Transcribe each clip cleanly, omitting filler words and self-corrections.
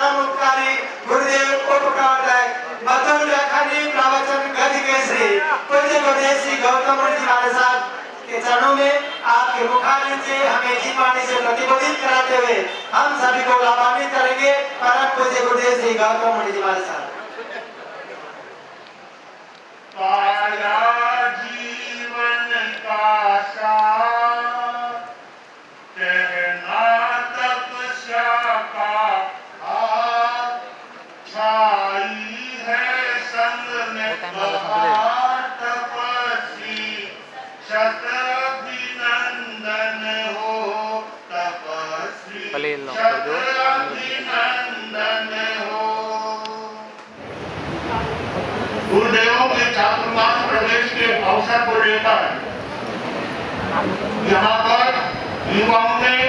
परमोपकारी गुरुदेव उपकार मधुर व्याख्यानी प्रवचन गति केसरी पूज्य गुरुदेव श्री गौतम जी महाराज साहब के चरणों में आपके मुखारविंद से हमें जी वाणी से प्रतिबोधित कराते हुए हम सभी को लाभान्वित करेंगे। परम पूज्य गुरुदेव श्री गौतम जी महाराज साहब। पाया जीवन का सार, कहना तपस्या का हार, छाई है संग में बहार, तपस्वी शत अभिनंदन हो, तपस्वी शत अभिनंदन हो। गुरुदेवों के चातुर्मास प्रवेश के अवसर को लेकर यहाँ पर युवाओं में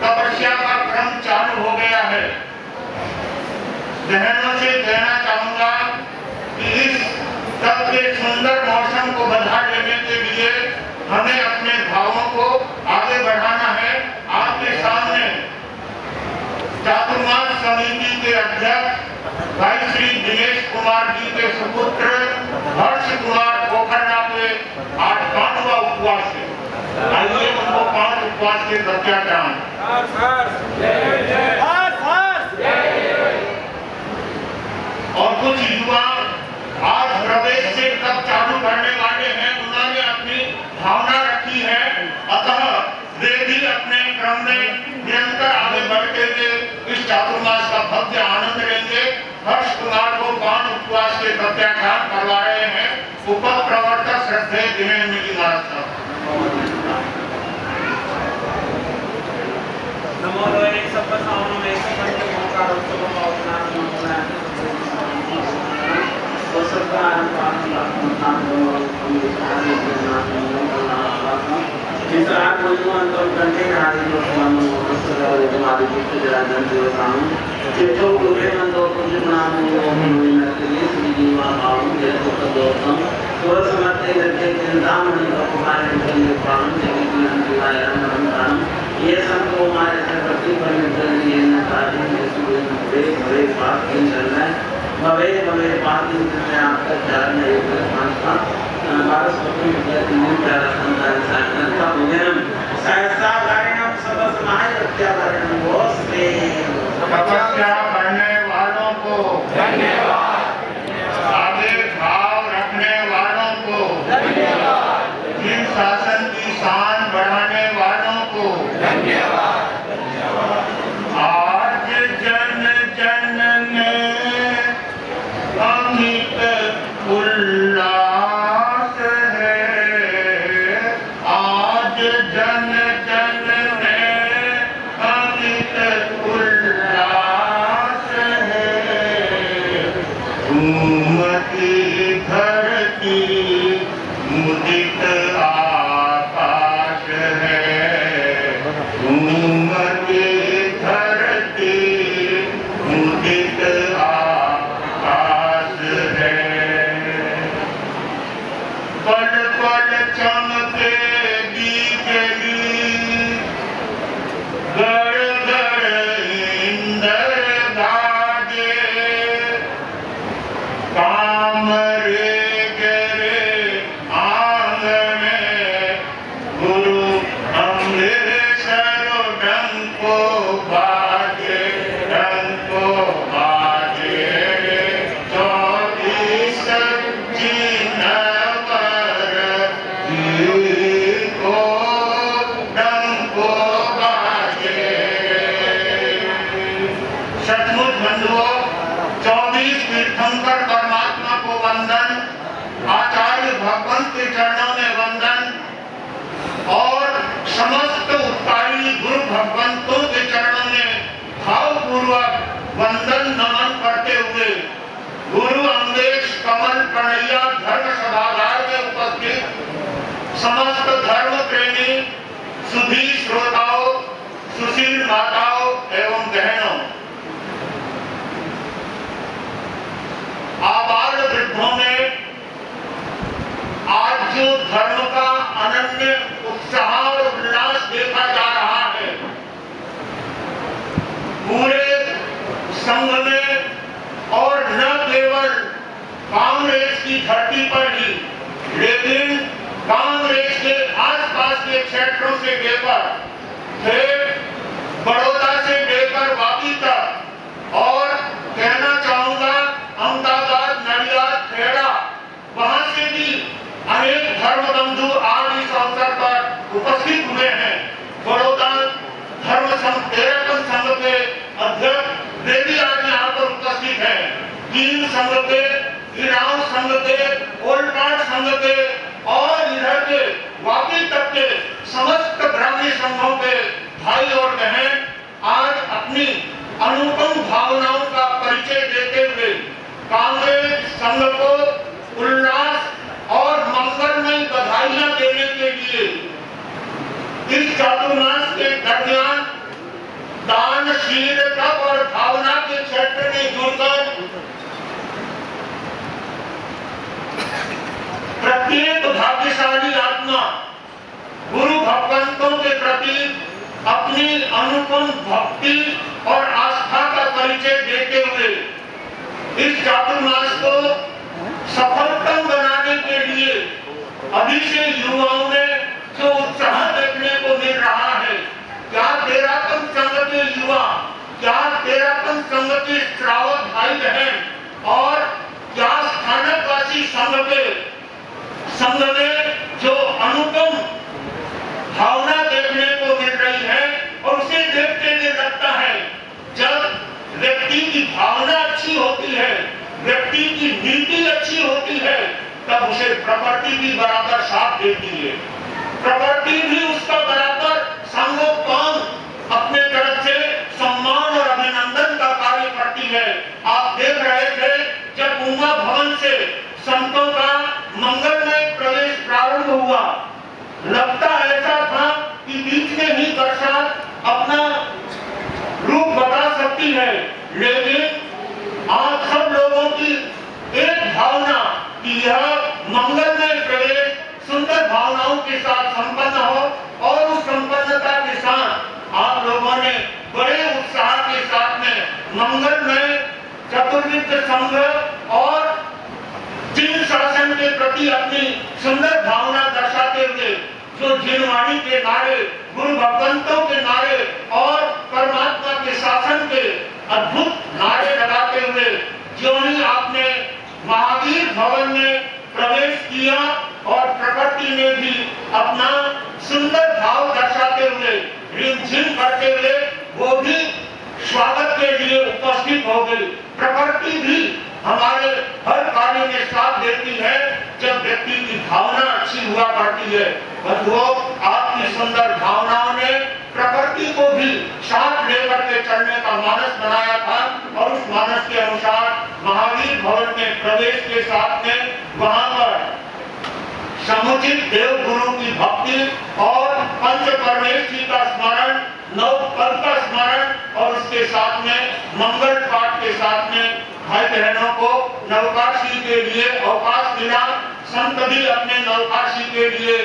तपस्या का क्रम चालू हो गया है। बहनों से कहना चाहूंगा कि इस तब के सुंदर मौसम को बढ़ा देने के लिए हमें अपने भावों को आगे बढ़ाना है। आपके सामने चातुर्मास समिति के अध्यक्ष भाई श्री दिनेश कुमार जी के सुपुत्र हर्ष कुमार पोखरना के आज 5वां उपवास है। आइए उनको 5 उपवास के प्रत्याख्यान। और कुछ युवा आज प्रवेश से कब चालू करने वाले हैं, उन्होंने अपनी भावना रखी है, अतः वे भी अपने क्रम में निरंतर आगे बढ़ते हुए इस चातुर्मास का भव्य आनंद लेंगे। हर्ष कुमार को 5 उपवास के प्रत्याख्यान करवा रहे हैं उप प्रवर्तक श्रद्धेय दिनेश जी महाराज साहब। नमो लोए सब साउन में सब के ओंकार उत्सव का उपनाम होना है। वो सब का नाम जिस रात भगवान तो कंटे नारी को मानो मस्तक हमारे जीत जराजन देव काम चेतो लोगे मन तो कुछ नाम हो मन के श्री जीवा भाव ये तो दोस्तम तो समझते करके चिंता मन का पुकारे के लिए पावन देवी की अंतिवाय रमन ये सब को हमारे से प्रति करने के लिए न कार्य में सुबह बड़े बड़े बात की चल रहा है। भवे बात में आपका ध्यान है एक संस्था भारत स्वतंत्र विद्यार्थी प्यारा संतान साधन का भोजनम सहसा गायनम सब समाज प्रत्यावरणम वोस्ते तपस्या करने वालों को धन्यवाद। आगे भाव रखने वालों को धन्यवाद। जिन शासन की शान बढ़ाने वालों को धन्यवाद। आज जन जन में अमित उल्लास है, आज जन जन में अमित उल्लास है। घूमती धरती मुदित आकाश है, घूमती धरती मुदित आकाश है। पल पल चमके बिजली, गड़ गड़ इंद्र गाजे, काम रे गरे आंगन गुरु अमृतसर डंको बाजे, डंको बाजे 24 जिनवर को डंको बाजे। सचमुच बंधुओं, 24 तीर्थंकर परमात्मा को वंदन, आचार्य भगवंत के चरणों में वंदन और समस्त उत्कारी गुरु भगवंतों के चरणों में भावपूर्वक वंदन नमन करते हुए गुरु अंगेश कमल प्रणैया धर्म सभागार में उपस्थित समस्त धर्म प्रेमी सुधी श्रोताओं, सुशील माताओं एवं बहनों, आबाल वृद्धों में आज जो धर्म का अनन्य उत्साह और उल्लास देखा जा रहा है, पूरे संघ में और न केवल कांग्रेस की धरती पर ही, लेकिन कांग्रेस के आसपास के क्षेत्रों से लेकर फिर बड़ौदा से लेकर वापी तक, और कहना चाहूंगा अहमदाबाद, नडियाद, खेड़ा, वहां से भी अनेक धर्म बंधु आज इस अवसर पर उपस्थित हुए हैं। बड़ौदा धर्म संघ तेरहपन संघ के अध्यक्ष देवी आज यहाँ पर उपस्थित है। तीन संघ के, इराव संघ के, ओल्डपाट संघ के और इधर के वापी तक के समस्त ग्रामीण संघों के भाई और बहन आज अपनी अनुपम भावनाओं का परिचय देते हुए कांग्रेस संघ को उल्लास और मंगलमय बधाइयां देने के लिए इस चातुर्मास के दरमियान दानशील तप और भावना के क्षेत्र में जुड़कर प्रत्येक भाग्यशाली आत्मा गुरु भगवंतों के प्रति अपनी अनुपम भक्ति और आस्था का परिचय देते हुए इस चातुर्मास को सफलतम बनाने के लिए अभी से युवाओं में जो उत्साह देखने को मिल रहा है, क्या तेरापन संघ के युवा, क्या तेरापन संघ के श्रावक भाई बहन और क्या स्थानकवासी संघ में जो अनुपम भावना देखने को मिल रही है, और उसे देखते हुए लगता है जब व्यक्ति की भावना अच्छी होती है, व्यक्ति की नीति अच्छी होती है, तब उसे प्रकृति भी बराबर साथ देती है। प्रकृति भी उसका बराबर संगोपन अपने तरफ से सम्मान और अभिनंदन का कार्य करती है। आप देख रहे थे जब उमा भवन से संतों का मंगलमय प्रवेश प्रारंभ हुआ, लगता ऐसा था कि बीच में ही बरसात अपना रूप बता सकती है, लेकिन आज सब लोगों की एक भावना कि यह मंगलमय प्रवेश सुंदर भावनाओं के साथ संपन्न हो, और उस संपन्नता के साथ आप लोगों ने बड़े उत्साह के साथ में मंगलमय चतुर्विध संघ और जिन शासन के प्रति अपनी सुंदर भावना दर्शाते हुए जो जिनवाणी के नारे, गुरु भगवंतों के नारे और परमात्मा के शासन के अद्भुत नारे लगाते हुए जो ही आपने महावीर भवन में प्रवेश किया और प्रकृति ने भी अपना सुंदर भाव दर्शाते हुए रिमझिम करते हुए वो भी स्वागत के लिए उपस्थित हो गई। प्रकृति भी हमारे हर कार्य में साथ देती है जब व्यक्ति की भावना अच्छी हुआ करती है। बंधुओं, आपकी सुंदर भावनाओं ने प्रकृति को भी साथ लेकर के चलने का मानस बनाया था, और उस मानस के अनुसार महावीर भवन में प्रवेश के साथ में वहां पर समुचित देव गुरु की भक्ति और पंच परमेश्वरी का स्मरण, नव पद का स्मरण, और उसके साथ में मंगल पाठ के साथ में भाई बहनों को नवकाशी के लिए अवकाश मिला। संत भी अपने नवकाशी के लिए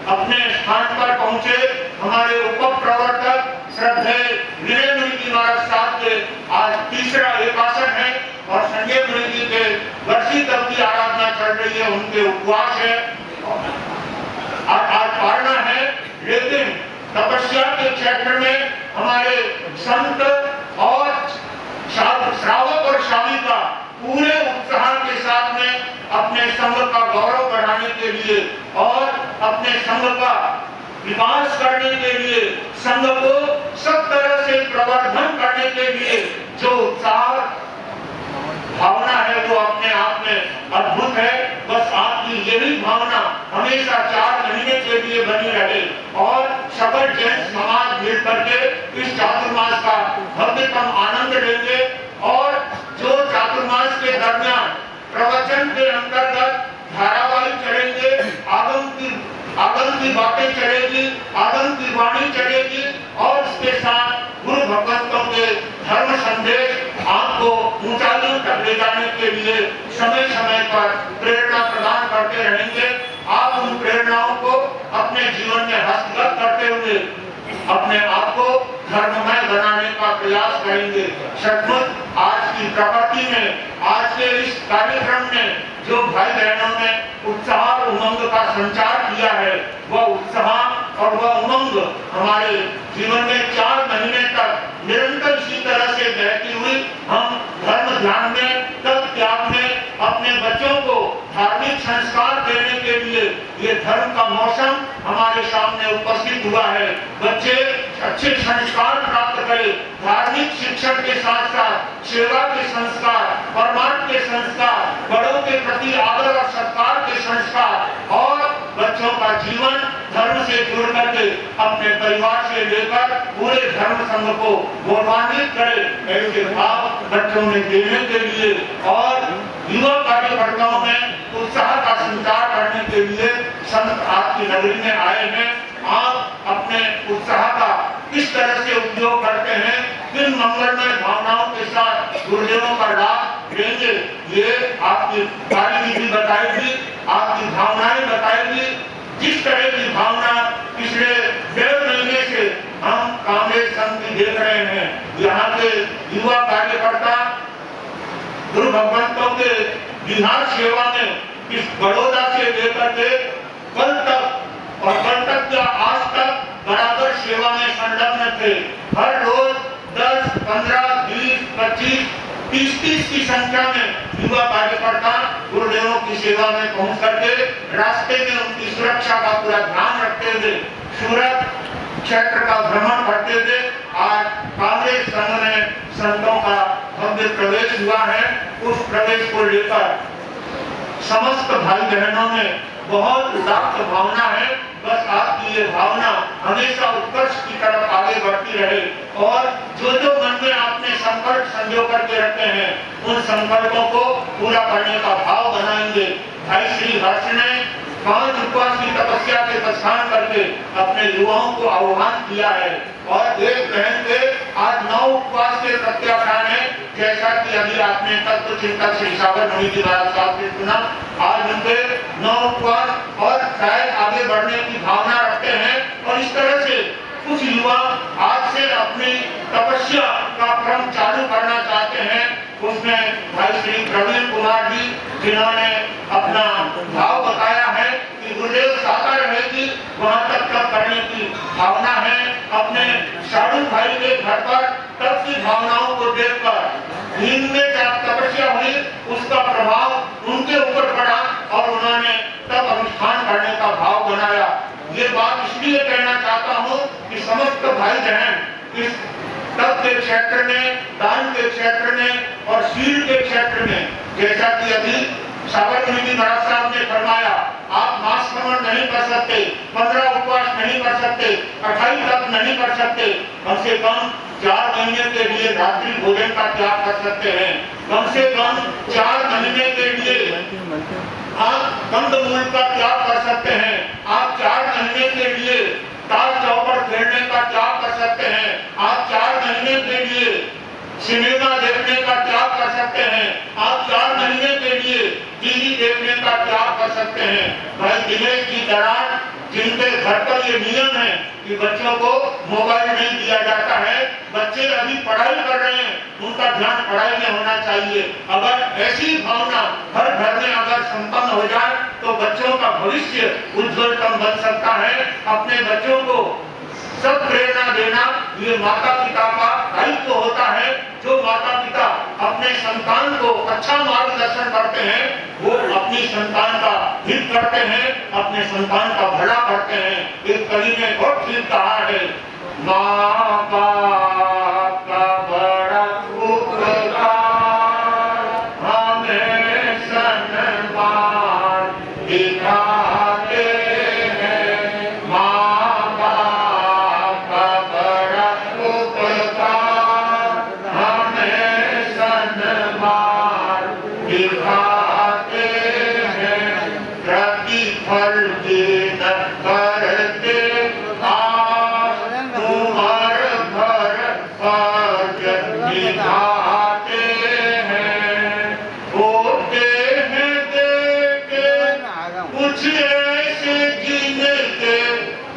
अपने स्थान पर पहुंचे। हमारे उप प्रवर्तक श्रद्धेय विनय मुनि जी महाराज साहब के आज तीसरा एकासन है, और संजय मुनि जी के वर्षी तप की आराधना चल रही है, उनके उपवास है, आज पारना है। लेकिन तपस्या के क्षेत्र में हमारे संत और श्रावक और श्राविका पूरे उत्साह के साथ में अपने संघ का गौरव बढ़ाने के लिए और अपने संघ का विकास करने के लिए, संघ को सब तरह से प्रवर्धन करने के लिए जो उत्साह भावना है वो अपने आप में अद्भुत है। बस आपकी यही भावना हमेशा 4 महीने के लिए बनी रहे, और सकल जैन समाज मिलकर के इस चातुर्मास का भव्यतम आनंद लेंगे, और जो चातुर्मास के दरमियान प्रवचन के अंतर्गत धारावाहिक चलेंगे, आगम की बातें चलेगी, आगम की वाणी चलेगी, और उसके साथ गुरु भगवंतों के धर्म संदेश आपको ऊंचाइयों तक ले जाने के लिए समय समय पर प्रेरणा प्रदान करते रहेंगे। आप उन प्रेरणाओं को अपने जीवन में हस्तगत करते हुए अपने आप को धर्ममय बनाने का प्रयास करेंगे। सचमुच आज की प्रकृति में, आज के इस कार्यक्रम में जो भाई बहनों ने उत्साह और उमंग का संचार किया है, वह उत्साह और वह उमंग हमारे जीवन में 4 महीने तक निरंतर इसी तरह से बहती हुई हम धर्म ध्यान में, तप त्याग में अपने बच्चों को धार्मिक संस्कार देने के लिए ये धर्म का मौसम हमारे सामने उपस्थित हुआ है। बच्चे अच्छे संस्कार प्राप्त करें, धार्मिक शिक्षण के साथ साथ सेवा के संस्कार, परमार्थ के संस्कार, बड़ों के प्रति आदर और सत्कार के संस्कार, और बच्चों का जीवन धर्म से जुड़ करके अपने परिवार से लेकर पूरे धर्म संघ को गौरवान्वित करे, ऐसे भाव बच्चों में देने के लिए और युवा कार्यकर्ताओं में उत्साह का संचार करने के लिए संत आपकी नगरी में आए हैं। आप अपने उत्साह का किस तरह से उपयोग करते हैं, किन मंगलमय भावनाओं के साथ गुरुदेवों का लाभ लेंगे, ये आपकी कार्यविधि बताएगी, आपकी भावनाएं बताएगी। जिस तरह की भावना पिछले 1.5 महीने से हम कांग्रेस संघ की देख रहे हैं, यहाँ के युवा कार्यकर्ता गुरु भगवंतों के बिहार सेवा में इस बड़ौदा से लेकर के कल तक और कल तक या आज तक बराबर सेवा में संलग्न थे। हर रोज 10, 15, 20, 25, 30 की संख्या में युवा कार्यकर्ता गुरुदेवों की सेवा में पहुंच करके रास्ते में उनकी सुरक्षा का पूरा ध्यान रखते हुए सूरत क्षेत्र का भ्रमण करते हुए आज कांग्रेस संघ में संतों का भव्य प्रवेश हुआ है। उस प्रवेश को लेकर समस्त भाई बहनों में बहुत उदात्त भावना है। बस आपकी ये भावना हमेशा उत्कर्ष की तरफ आगे बढ़ती रहे और जो जो मन में आपने संकल्प संजो करके रखे हैं, उन संकल्पों को पूरा करने का भाव बनाएंगे। भाई श्री हर्ष ने 5 उपवास की तपस्या के प्रस्थान करके अपने युवाओं को आह्वान किया है और एक बहन के आज 9 उपवास के प्रत्याख्यान है। जैसा कि अभी आपने तत्व चिंतक श्री सागर मुनि जी महाराज साहब से सुना, आज उनके 9 उपवास और शायद आगे बढ़ने की भावना रखते हैं और इस तरह से कुछ युवा आज से अपनी तपस्या का क्रम चालू करना चाहते हैं। उसमें भाई श्री प्रवीण कुमार जी, जिन्होंने अपना भाव बताया है कि गुरुदेव साता रहेगी वहां तक तप करने की भावना है। अपने साधु भाई के घर पर तप की भावनाओं को देखकर नींद में जब तपस्या हुई, उसका प्रभाव उनके ऊपर पड़ा और उन्होंने तप अनुष्ठान करने का भाव बनाया। ये बात इसलिए कहना चाहता हूँ कि समस्त भाई बहन इस तप के क्षेत्र में, दान के क्षेत्र में और शील के क्षेत्र में, जैसा कि अभी सागर मुनि जी महाराज साहब ने फरमाया, आप मास श्रवण नहीं कर सकते, 15 उपवास नहीं कर सकते, 28 तप नहीं कर सकते, कम से कम 4 महीने के लिए रात्रि भोजन का त्याग कर सकते हैं। कम से कम 4 महीने के लिए आप कंदमूल का त्याग कर सकते हैं। आप 4 महीने के लिए ताश चौपड़ खेलने का त्याग कर सकते हैं। आप 4 महीने के लिए सिनेमा देखने का त्याग कर सकते हैं। आप 4 महीने के लिए टीवी देखने का त्याग कर सकते हैं। भाई दिनेश जी दराज, जिनके घर पर ये नियम है कि बच्चों को मोबाइल नहीं दिया जाता है, बच्चे अभी पढ़ाई कर रहे हैं, उनका ध्यान पढ़ाई में होना चाहिए। अगर ऐसी भावना हर घर में अगर संपन्न हो जाए तो बच्चों का भविष्य उज्जवलतम बन सकता है। अपने बच्चों को सब प्रेरणा देना ये माता पिता का दायित्व होता है। जो माता पिता अपने संतान को अच्छा मार्गदर्शन करते हैं, वो अपनी संतान का हित करते हैं, अपने संतान का भला करते हैं। एक कवि ने बहुत ठीक कहा है, माँ बाप का बड़ा उपकार हमें सन्मान दिखाते हैं। माँ बाप का बड़ा उपकार हमें सन्मान दिखाते हैं। प्रतिफल की न करते दिखाते हैं। होते हैं देखे कुछ ऐसे जिनके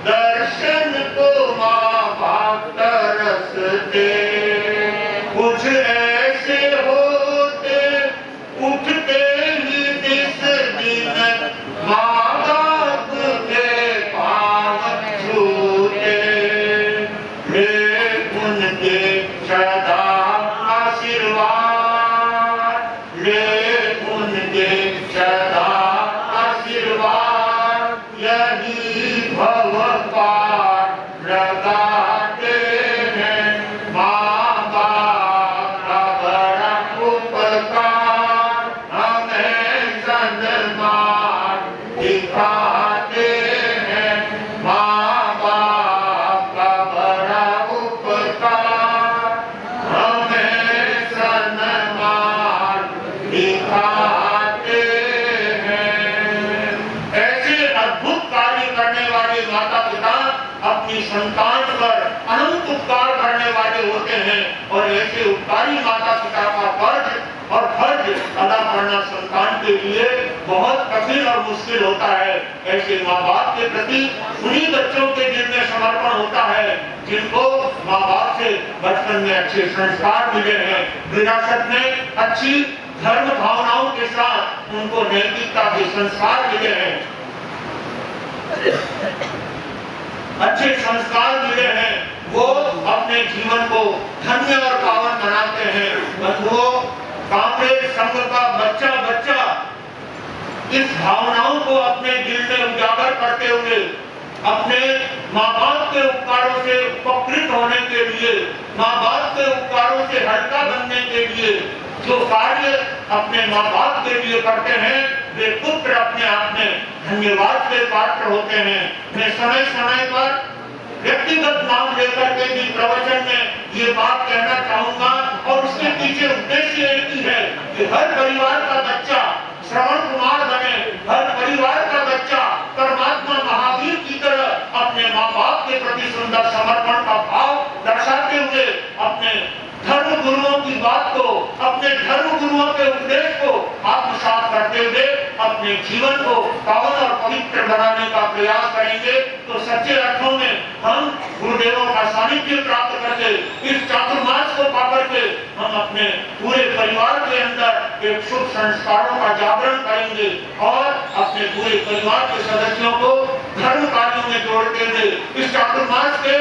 दर्शन को माँ कुछ ऐसे होते उठते ही जिस दिन माँ बाप के पाँव छूते, ले उनके सदा आशीर्वाद, ले उनके सदा आशीर्वाद, यही भव पार लगाते हैं माँ बाप का बड़ा उपकार, हमें सन्मान दिखाते हैं माँ बाप का बड़ा उपकार, हमें सन्मान दिखाते हैं। ऐसे अद्भुत कार्य करने वाले माता पिता अपनी संतान पर अनंत उपकार करने वाले होते हैं, और ऐसे उपकारी माता पिता का फर्ज और फर्ज अदा करना संतान के लिए बहुत कठिन और मुश्किल होता है। ऐसे माँ बाप के प्रति उन्हीं बच्चों के दिल में समर्पण होता है जिनको माँ बाप से बचपन में अच्छे संस्कार मिले हैं, विरासत में अच्छी धर्म भावनाओं के साथ उनको नैतिकता के संस्कार मिले हैं, अच्छे संस्कार मिले हैं, वो अपने जीवन को धन्य और पावन बनाते हैं। बंधुओं, कांग्रेस संघ का बच्चा बच्चा इस भावनाओं को अपने दिल में उजागर करते हुए अपने माँ बाप के उपकारों से उपकृत होने के लिए, माँ बाप के उपकारों से हल्का बनने के लिए जो कार्य अपने माँ बाप के लिए करते हैं, वे पुत्र अपने आप में धन्यवाद के पात्र होते हैं। मैं समय समय पर व्यक्तिगत नाम लेकर के भी प्रवचन में ये बात कहना चाहूंगा, और उसके पीछे उद्देश्य एक ही है कि हर परिवार का बच्चा श्रवण कुमार बने, हर परिवार का बच्चा परमात्मा महावीर की तरह अपने माँ बाप के प्रति सुंदर समर्पण का भाव दर्शाते हुए अपने धर्म गुरुओं की बात को, अपने धर्म गुरुओं के उपदेश को आत्मसात करते हुए अपने जीवन को पावन और पवित्र बनाने का प्रयास करेंगे, तो सच्चे अर्थों में हम गुरुदेवों का सानिध्य प्राप्त करके इस चातुर्मास को पाकर के हम अपने पूरे परिवार के अंदर एक शुभ संस्कारों का जागरण करेंगे, और अपने पूरे परिवार के सदस्यों को धर्म कार्यों में जोड़ते हुए इस चातुर्मास के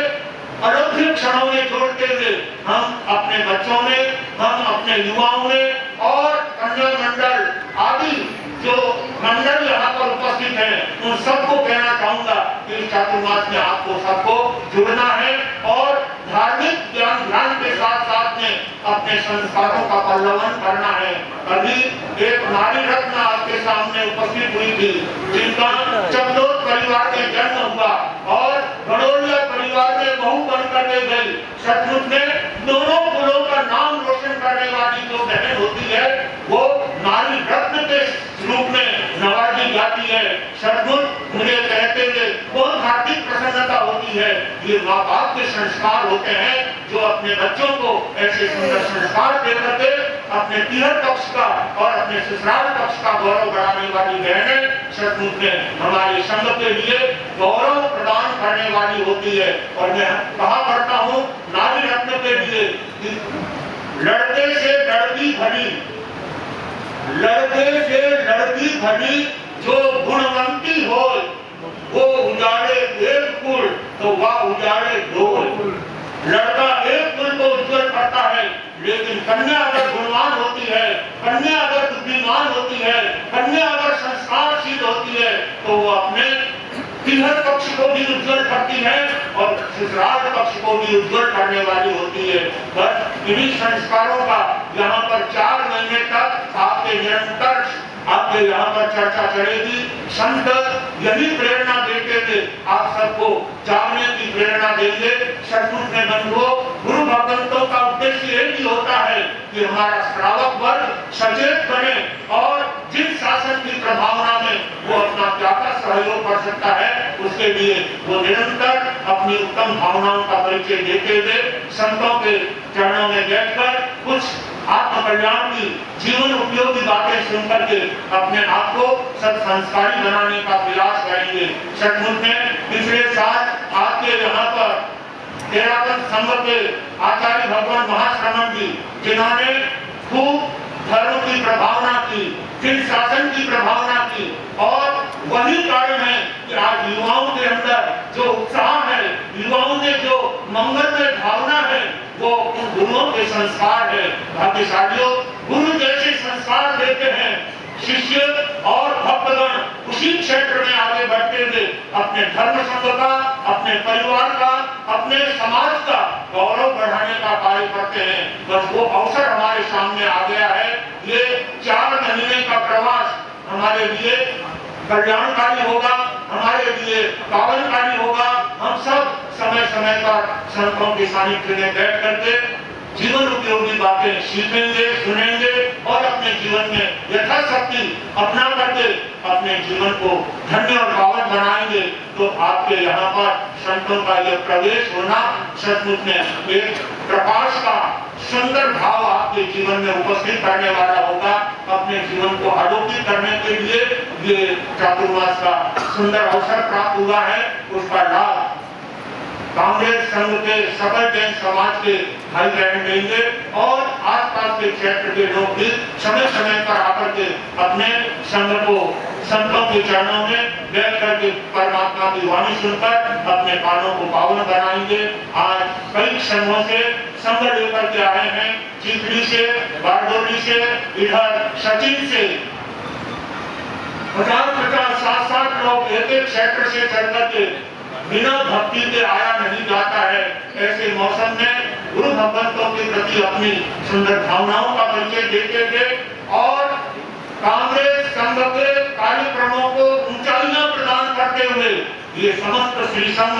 अलौकिक क्षणों में जोड़ते हुए हम अपने बच्चों में, हम अपने युवाओं में और कन्या मंडल आदि जो मंडल यहाँ पर उपस्थित हैं, उन सबको कहना चाहूंगा कि इस चातुर्मास में आपको सबको जुड़ना है और धार्मिक ज्ञान के साथ साथ में अपने संस्कारों का पल्लवन करना है। अभी एक नारी रत्न आपके सामने उपस्थित हुई थी, जिनका चंदोद परिवार में जन्म हुआ और भड़ोलिया परिवार में बहू बनकर के गई। सचमुच में दोनों कुलों का नाम रोशन करने वाली जो बहन होती है, वो नारी रत्न के रूप में नवाजी जाती है। सचमुच मुझे कहते हुए बहुत हार्दिक प्रसन्नता होती है। ये माँ बाप के संस्कार होते हैं जो अपने बच्चों को ऐसे सुंदर संस्कार देकर के अपने तीहर पक्ष का और अपने ससुराल पक्ष का गौरव बढ़ाने वाली बहनें सचमुच में हमारे संघ के लिए गौरव प्रदान करने वाली होती है। और मैं कहा करता हूँ नारी रत्न के लिए, लड़के से लड़की भली, लड़के से लड़की भली, जो गुणवंती हो वो उजाड़े एक कुल तो वह उजाड़े दो। लड़का एक कुल को उज्जवल करता है, लेकिन कन्या अगर गुणवान होती है, कन्या अगर बुद्धिमान होती है, कन्या अगर संस्कारशील होती है, तो वो अपने तीहर पक्ष को भी उज्जवल करती है और ससुराल पक्ष को भी उज्जवल करने वाली होती है। बस इन्हीं संस्कारों का यहाँ पर 4 महीने तक आपके निरंतर आपके यहाँ पर चर्चा चलेगी। संत यही प्रेरणा देते थे, आप सबको जागने की प्रेरणा देंगे। सचमुच में बंधुओं, गुरु भक्तों का उद्देश्य एक ही होता है कि हमारा श्रावक वर्ग सचेत बने और जिन शासन की प्रभावना में वो अपना क्या सहयोग कर सकता है, उसके लिए वो निरंतर अपनी उत्तम भावनाओं का परिचय देते हुए संतों के चरणों में बैठकर कुछ आत्म कल्याण की जीवन उपयोगी बातें सुनकर के अपने आप को सत्संस्कारी बनाने का प्रयास करेंगे। सचमुच में पिछले साल आपके यहाँ पर तेरावन संघ के आचार्य भगवान महाश्रमण जी, जिन्होंने खूब धर्म की प्रभावना की, फिर शासन की प्रभावना की, और वही कारण है कि आज युवाओं के अंदर जो उत्साह है, युवाओं में जो मंगलमय भावना है, वो उन गुरुओं के संस्कार है। भाग्यशालियों, गुरु जैसे संस्कार देते हैं, शिष्य और भक्तगण उसी क्षेत्र में आगे बढ़ते हुए अपने धर्म संघ का, अपने परिवार का, अपने समाज का गौरव बढ़ाने का कार्य करते हैं। बस वो अवसर हमारे सामने आ गया है। ये 4 महीने का प्रवास हमारे लिए कल्याणकारी होगा, हमारे लिए पावनकारी होगा। हम सब समय समय पर संतों के सानिध्य में बैठ करके जीवन उपयोगी बातें सीखेंगे, सुनेंगे और अपने जीवन में यथाशक्ति अपना करके अपने जीवन को धन्य और पावन बनाएंगे। तो आपके यहाँ पर संतों का यह प्रवेश होना सचमुच में एक प्रकाश का सुंदर भाव आपके जीवन में उपस्थित करने वाला होगा। अपने जीवन को आलोकित करने के लिए ये चातुर्मास का सुंदर अवसर प्राप्त हुआ है। उसका लाभ कांग्रेस संघ के सकल जैन समाज के भाई बहन लेंगे और आसपास के क्षेत्र के लोग भी समय समय पर आकर के अपने संघ को संतों के चरणों में बैठ करके परमात्मा की वाणी सुनकर अपने कानों को पावन बनाएंगे। आज कई संघों से संघ लेकर के आए हैं, चिखली से, बारडोली से, इधर सचिन से 50-50, 7-7 लोग एक क्षेत्र से चल करके बिना भक्ति के आया नहीं जाता है। ऐसे मौसम में गुरु भगवंतों के प्रति अपनी सुंदर भावनाओं का परिचय देते हुए और कांग्रेस संघ के कार्यक्रमों को ऊंचाइयां प्रदान करते हुए ये समस्त श्री संघ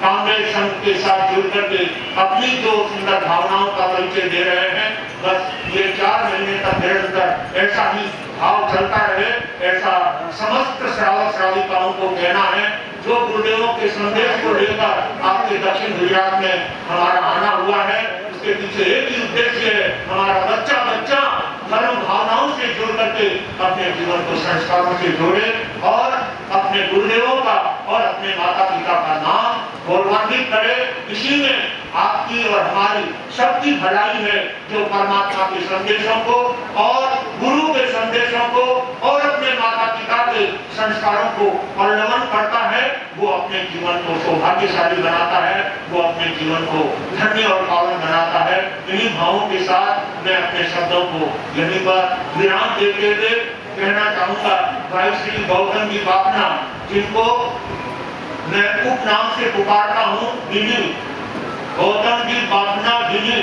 कांग्रेस संघ के साथ जुड़ करके अपनी जो सुंदर भावनाओं का परिचय दे रहे हैं। बस ये 4 महीने तक निरंतर ऐसा ही भाव चलता रहे, ऐसा समस्त श्रावक श्राविकाओं को कहना है। जो गुरुदेवों के संदेश को लेकर आपके दक्षिण गुजरात में हमारा आना हुआ है, उसके पीछे एक ही उद्देश्य है, हमारा बच्चा बच्चा धर्म भावनाओं से जुड़ करके अपने जीवन को संस्कारों से जोड़े और अपने गुरुदेवों का और अपने माता पिता का नाम गौरवान्वित करे। इसी में आपकी और हमारी सबकी भलाई है, जो परमात्मा के संदेशों को और गुरु के संदेशों को और अपने माता पिता के संस्कारों को अवलंबन करता है, वो अपने जीवन को सौभाग्यशाली बनाता है, वो अपने जीवन को धन्य और पावन बनाता है। इन्हीं भावों के साथ मैं अपने शब्दों को यहीं पर विराम देते हुए कहना चाहूंगा, भाई श्री गौतम जी बापना, जिनको मैं उपनाम से पुकारता हूँ गिनी, गौतम जी बापना गिनी,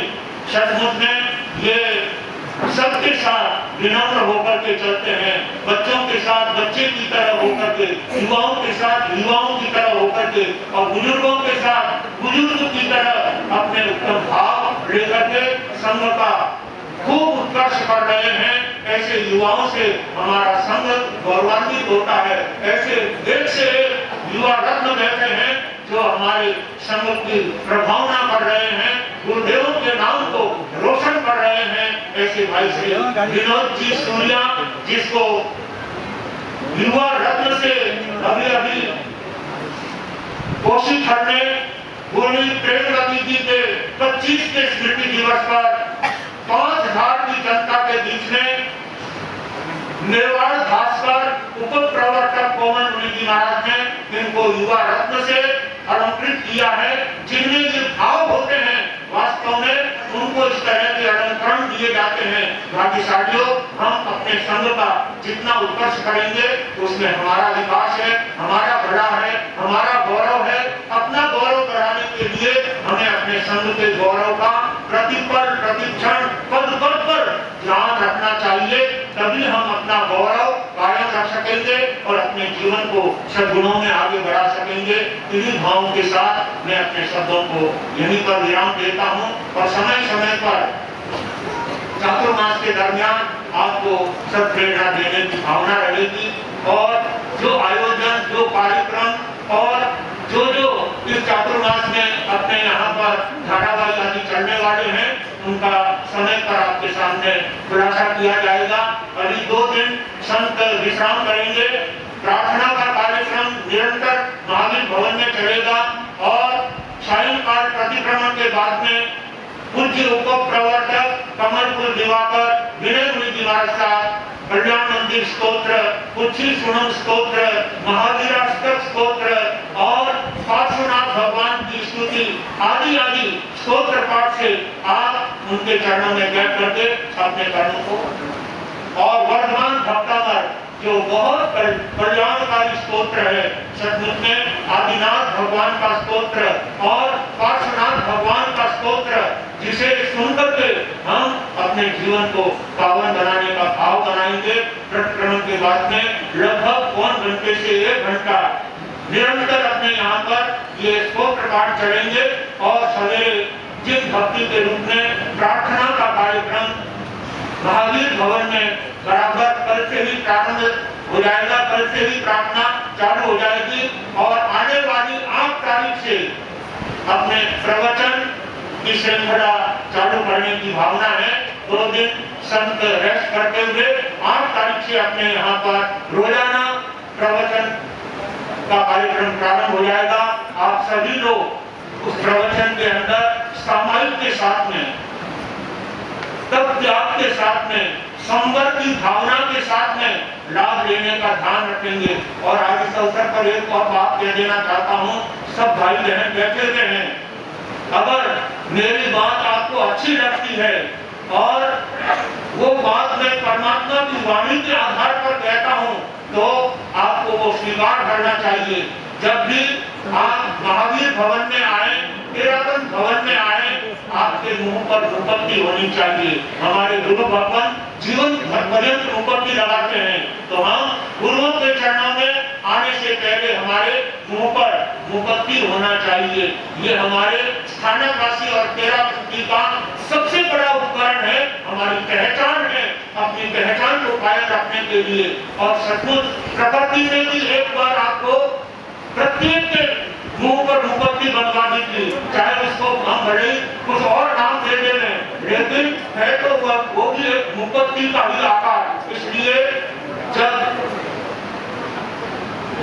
सचमुच में ये सबके साथ विनम्र होकर के चलते हैं, बच्चों के साथ बच्चे की तरह होकर के, युवाओं के साथ युवाओं की तरह होकर के और बुजुर्गों के साथ बुजुर्ग की तरह अपने उत्तम भाव लेकर के संघ का खूब उत्कर्ष कर रहे हैं। ऐसे युवाओं से हमारा संघ गौरवान्वित होता है। ऐसे एक से एक युवा रत्न बैठे हैं जो हमारे संघ की प्रभावना कर रहे हैं, गुरुदेवों के नाम को रोशन कर रहे हैं। ऐसे भाई श्री विनोद जी सूर्या, जिसको युवा रत्न से अभी अभी कोशिश करने गुरु प्रेमवती जी के 25 के स्मृति दिवस पर 5000 की जनता के बीच में निर्वाण भास्कर उप प्रवर्तक कोमल मुनि जी महाराज ने इनको युवा रत्न से अलंकृत किया है। जिनमें ये भाव होते हैं, वास्तव में उनको इस तरह के अलंकरण दिए जाते हैं। भाग्यशालियों, हम अपने संघ का जितना उत्कर्ष करेंगे उसमें हमारा विकास है, हमारा भला है, हमारा गौरव है। अपना गौरव बढ़ाने के लिए हमें अपने संघ के गौरव का प्रतिपल प्रतिक्षण पद पद पर ध्यान रखना चाहिए, तभी हम अपना गौरव कायम रख सकेंगे और अपने जीवन को सद्गुणों में आगे बढ़ा सकेंगे। इन्हीं भावों के साथ मैं अपने शब्दों को यहीं पर विराम देता हूँ और समय समय पर चातुर्मास के दरमियान आपको सब प्रेरणा देने की भावना रहेगी और जो आयोजन, जो कार्यक्रम और जो इस चातुर्मास में अपने यहाँ पर धारावाहिक आदि चलने वाले हैं, उनका समय पर आपके सामने खुलासा किया जाएगा। अभी 2 दिन संत विश्राम करेंगे। प्रार्थना का कार्यक्रम निरंतर महावीर भवन में चलेगा और सायंकाल प्रतिक्रमण के बाद में पूज्य उप प्रवर्तक कमलपुर दिवाकर विनय मुनि महाराज साहब कल्याण मंदिर स्तोत्र, कुक्षी सुनम स्तोत्र, महावीराष्टक स्तोत्र और पार्श्वनाथ भगवान की स्तुति आदि आदि स्तोत्र पाठ से आप उनके चरणों में बैठ करके अपने कर्मों को और वर्धमान भक्तावर जो बहुत कल्याणकारी स्तोत्र है, सचमुच में आदिनाथ भगवान का स्तोत्र और पार्श्वनाथ भगवान का स्तोत्र, जिसे सुनकर के हम अपने जीवन को पावन बनाने का भाव बनाएंगे। प्रतिक्रमण के बाद में लगभग 1 घंटे से 1 घंटा निरंतर अपने यहाँ पर ये स्तोत्र पाठ चलेंगे और सवेरे जिन भक्ति के रूप में प्रार्थना का कार्यक्रम महावीर भवन में बराबर कल से ही प्रारंभ हो जाएगा, कल से ही प्रार्थना चालू हो जाएगी और आने वाली 8 तारीख से अपने प्रवचन की श्रृंखला चालू करने की भावना है। 2 दिन संत रेस्ट करते हुए 8 तारीख से अपने यहाँ पर रोजाना प्रवचन का कार्यक्रम प्रारंभ हो जाएगा। आप सभी लोग उस प्रवचन के अंदर सामायिक के साथ में, तब त्याग के साथ में, संवर की भावना के साथ में लाभ लेने का ध्यान रखेंगे। और आज इस अवसर पर एक और बात कह देना चाहता हूँ, सब भाई बहन बैठे हुए हैं, अगर मेरी बात आपको अच्छी लगती है और वो बात मैं परमात्मा की वाणी के आधार पर कहता हूँ, तो आपको वो स्वीकार करना चाहिए। जब भी आप महावीर भवन में आए, तेरापंथ भवन में आए, आपके मुंह पर उपपत्ति होनी चाहिए। हमारे गुरु भगवान जीवन पर्यंत उपपत्ति लगाते हैं, तो हम गुरुओं के चरणों में आने से पहले हमारे मुंह पर उपपत्ति होना चाहिए। ये हमारे स्थानकवासी और तेरापंथी का सबसे बड़ा उपकरण है, हमारी पहचान है, अपनी पहचान को कायम रखने के लिए। और सचमुच प्रकृति ने भी एक बार आपको प्रत्येक के मुंह पर उपपत्ति बनवा दी थी, चाहे उसको हम भले कुछ और नाम दे दें, लेकिन है तो वो भी एक उपपत्ति का ही आकार। इसलिए जब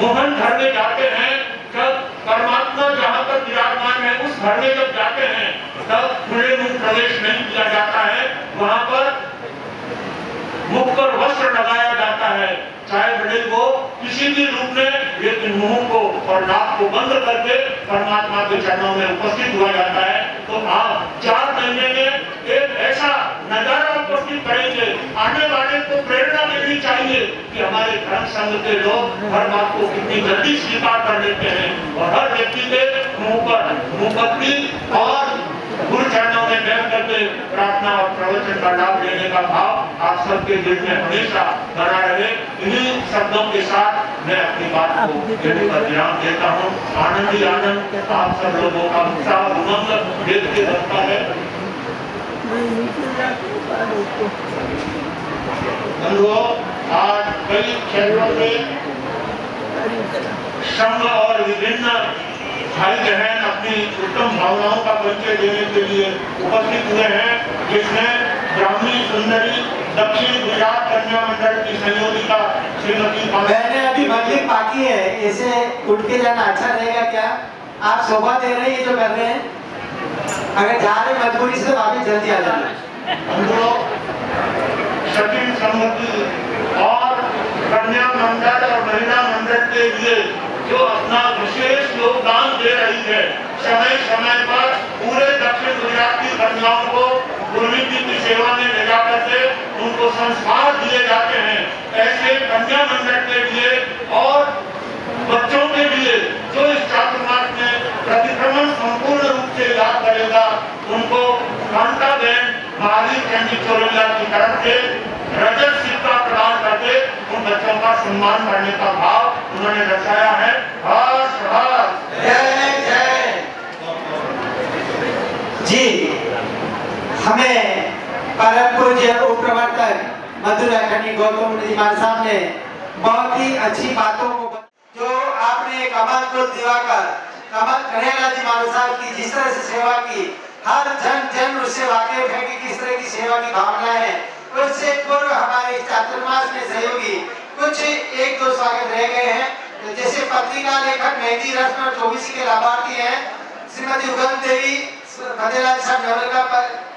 मोहन घर में जाते हैं, जब परमात्मा जहाँ पर विराजमान है उस घर में जब जाते हैं, तब खुले मुंह प्रवेश नहीं किया जाता है, वहाँ पर मुख पर वस्त्र लगाया जाता है, चाहे भले वो किसी भी रूप में, लेकिन मुंह को और नाक को बंद करके परमात्मा के चरणों में उपस्थित हुआ जाता है। तो आप 4 महीने में एक ऐसा नजारा उपस्थित करेंगे, आने वाले को प्रेरणा मिलनी चाहिए कि हमारे धर्म संघ के लोग हर बात को कितनी जल्दी स्वीकार कर लेते हैं और हर व्यक्ति के मुंह पर मुपत्ति और गुरु चरणों में बैठ करके प्रार्थना और प्रवचन का लाभ लेने का भाव आप सबके दिल में हमेशा बना रहे। इन्हीं शब्दों के साथ मैं अपनी बात को कहने का विराम देता हूँ। आनंद ही आनंद आप सब लोगों का उत्साह उमंग देख के बनता है। बंधुओं, आज कई क्षेत्रों में संघ और विभिन्न भाई बहन अपनी उत्तम भावनाओं का परिचय देने के लिए उपस्थित हुए हैं, जिसमें ब्राह्मी सुंदरी दक्षिण गुजरात कन्या मंडल की संयोजिका श्रीमती मैंने अभी मंदिर बाकी है, ऐसे उठ के जाना अच्छा रहेगा क्या? आप शोभा दे रहे हैं, ये जो कर रहे हैं, अगर जा रहे मजबूरी से वापस जल्दी आ जाना। हम लोग सचिन समिति और कन्या मंडल और महिला मंडल के लिए जो अपना विशेष योगदान दे रही है, समय समय पर पूरे दक्षिण गुजरात की कन्याओं को गुरुजी की सेवा में ले जाकर के उनको संस्कार दिए जाते हैं। ऐसे कन्या मंडल के लिए और बच्चों के लिए जो इस चातुर्मास में प्रतिक्रमण संपूर्ण रूप से याद करेगा, उनको कांता बहन महावीर चंदी चोरैया की तरफ से रजत सिक्का प्रदान करके उन बच्चों का सम्मान करने का भाव उन्होंने दर्शाया है। हर्ष हर्ष जय जय जी। हमें परम पूज्य उप प्रवर्तक मधुराखंडी गौतम जी महाराज साहब ने बहुत ही अच्छी बातों को, जो आपने कमलपुर दिवाकर कमल कन्हैया जी महाराज साहब की जिस तरह से सेवा की, हर जन उससे वाकिफ है कि किस तरह की सेवा की भावना है। उससे पूर्व हमारे चातुर्मास में सहयोगी कुछ 1-2 स्वागत रह गए हैं, तो जैसे पत्रिका लेखक मेहंदी रत्न और 24 के लाभार्थी हैं श्रीमती उगम देवी मदेलाल साहब नवलगा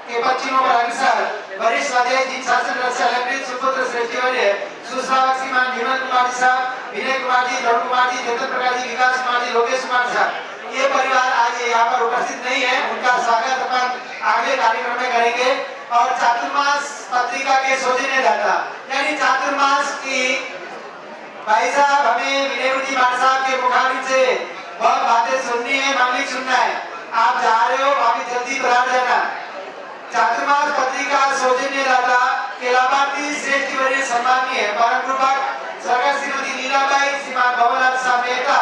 के पश्चिमों पर अनुसार वरिष्ठ स्वाध्याय जी शासन रक्षा अलंकृत सुपुत्र श्रेष्ठवर्य सुश्रावक श्रीमान विमल कुमार जी साहब, विनय कुमार जी, धर्म कुमार जी, चेतन प्रकाश जी, विकास कुमार जी, लोकेश कुमार साहब, ये परिवार आज यहाँ पर उपस्थित नहीं है। उनका स्वागत अपन आगे कार्यक्रम में करेंगे। और चातुर्मास पत्रिका के सौजन्यदाता यानी चातुर्मास की भाई साहब, हमें विनय मान साहब के मुखारबिन से बहुत बातें सुननी है, मामलिक सुनना है। आप जा रहे हो, अभी जल्दी पधार जाना। चातुर्मास पत्रिका सौजन्यदाता के लाभार्थी श्रेष्ठवर्य सम्माननीय परम पूर्वक स्वर्गस्थ श्रीमती लीलाबाई, श्रीमान भवनलाल साहब मेहता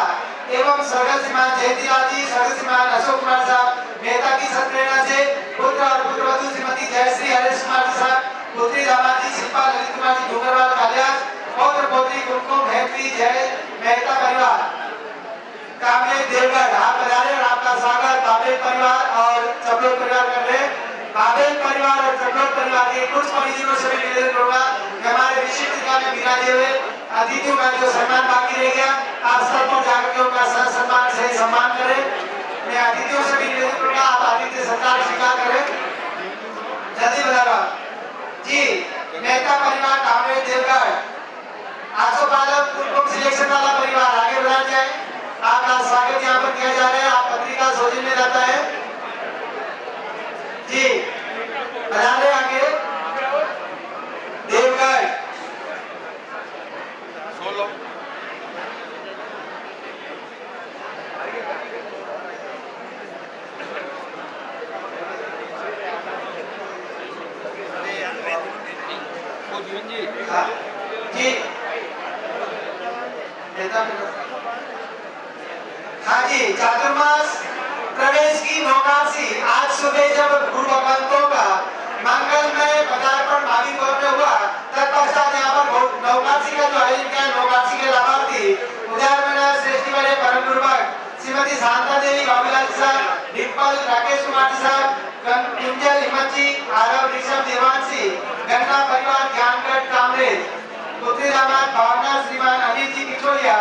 एवं स्वर्गस्थ श्रीमान जयंतीलाल जी, स्वर्गस्थ श्रीमान अशोक कुमार साहब मेहता की सत्प्रेरणा से पुत्र और पुत्रवधू श्रीमती जयश्री हरेश कुमार जी साहब, पुत्री दामाद जी शिल्पा ललित कुमार जी डूंगरवाल कालियास, पौत्र पौत्री कुमकुम हैप्पी जय मेहता परिवार कामले देवगढ़ आप पधारे और आपका स्वागत बाबेल परिवार और चपलोट परिवार कर रहे हैं। बाबेल परिवार और चपलोट परिवार के कुछ परिजनों से भी निवेदन करूंगा कि हमारे विशिष्ट दिशा में विराजे हुए अतिथियों का जो सम्मान बाकी रह गया, आप स्थल पर जाकर के उनका सम्मान से सम्मान करें। मैं अतिथियों से भी निवेदन करूंगा आप आतिथ्य सत्कार स्वीकार करें। जल्दी बता जी। मेहता परिवार कामले देवगढ़ आसोपालक कुमकुम सिलेक्शन वाला परिवार आगे बढ़ा जाए। आपका स्वागत यहाँ पर किया जा रहा है। आप पत्रिका सौजन्यदाता है जी, बधाई आगे देवगढ़। जी हाँ जी, चातुर्मास प्रवेश की नौकासी आज सुबह जब गुरु भगवंतों का मंगलमय पदार्पण भागीपुर में हुआ, तत्पश्चात यहाँ पर नौकासी का जो आयोजन किया, नौकासी के लाभार्थी उदारमना श्रेष्ठवर्य परम पूर्वक श्रीमती शांता देवी, बाबूलाल साहब, डिम्पल, राकेश कुमार साहब, कुंजल हिम्मत जी, आरव ऋषभ देवांशी, गन्ना परिवार ज्ञानगढ़ कामरेज, पुत्री दामाद भावना श्रीमान अनिल जी पिछोलिया,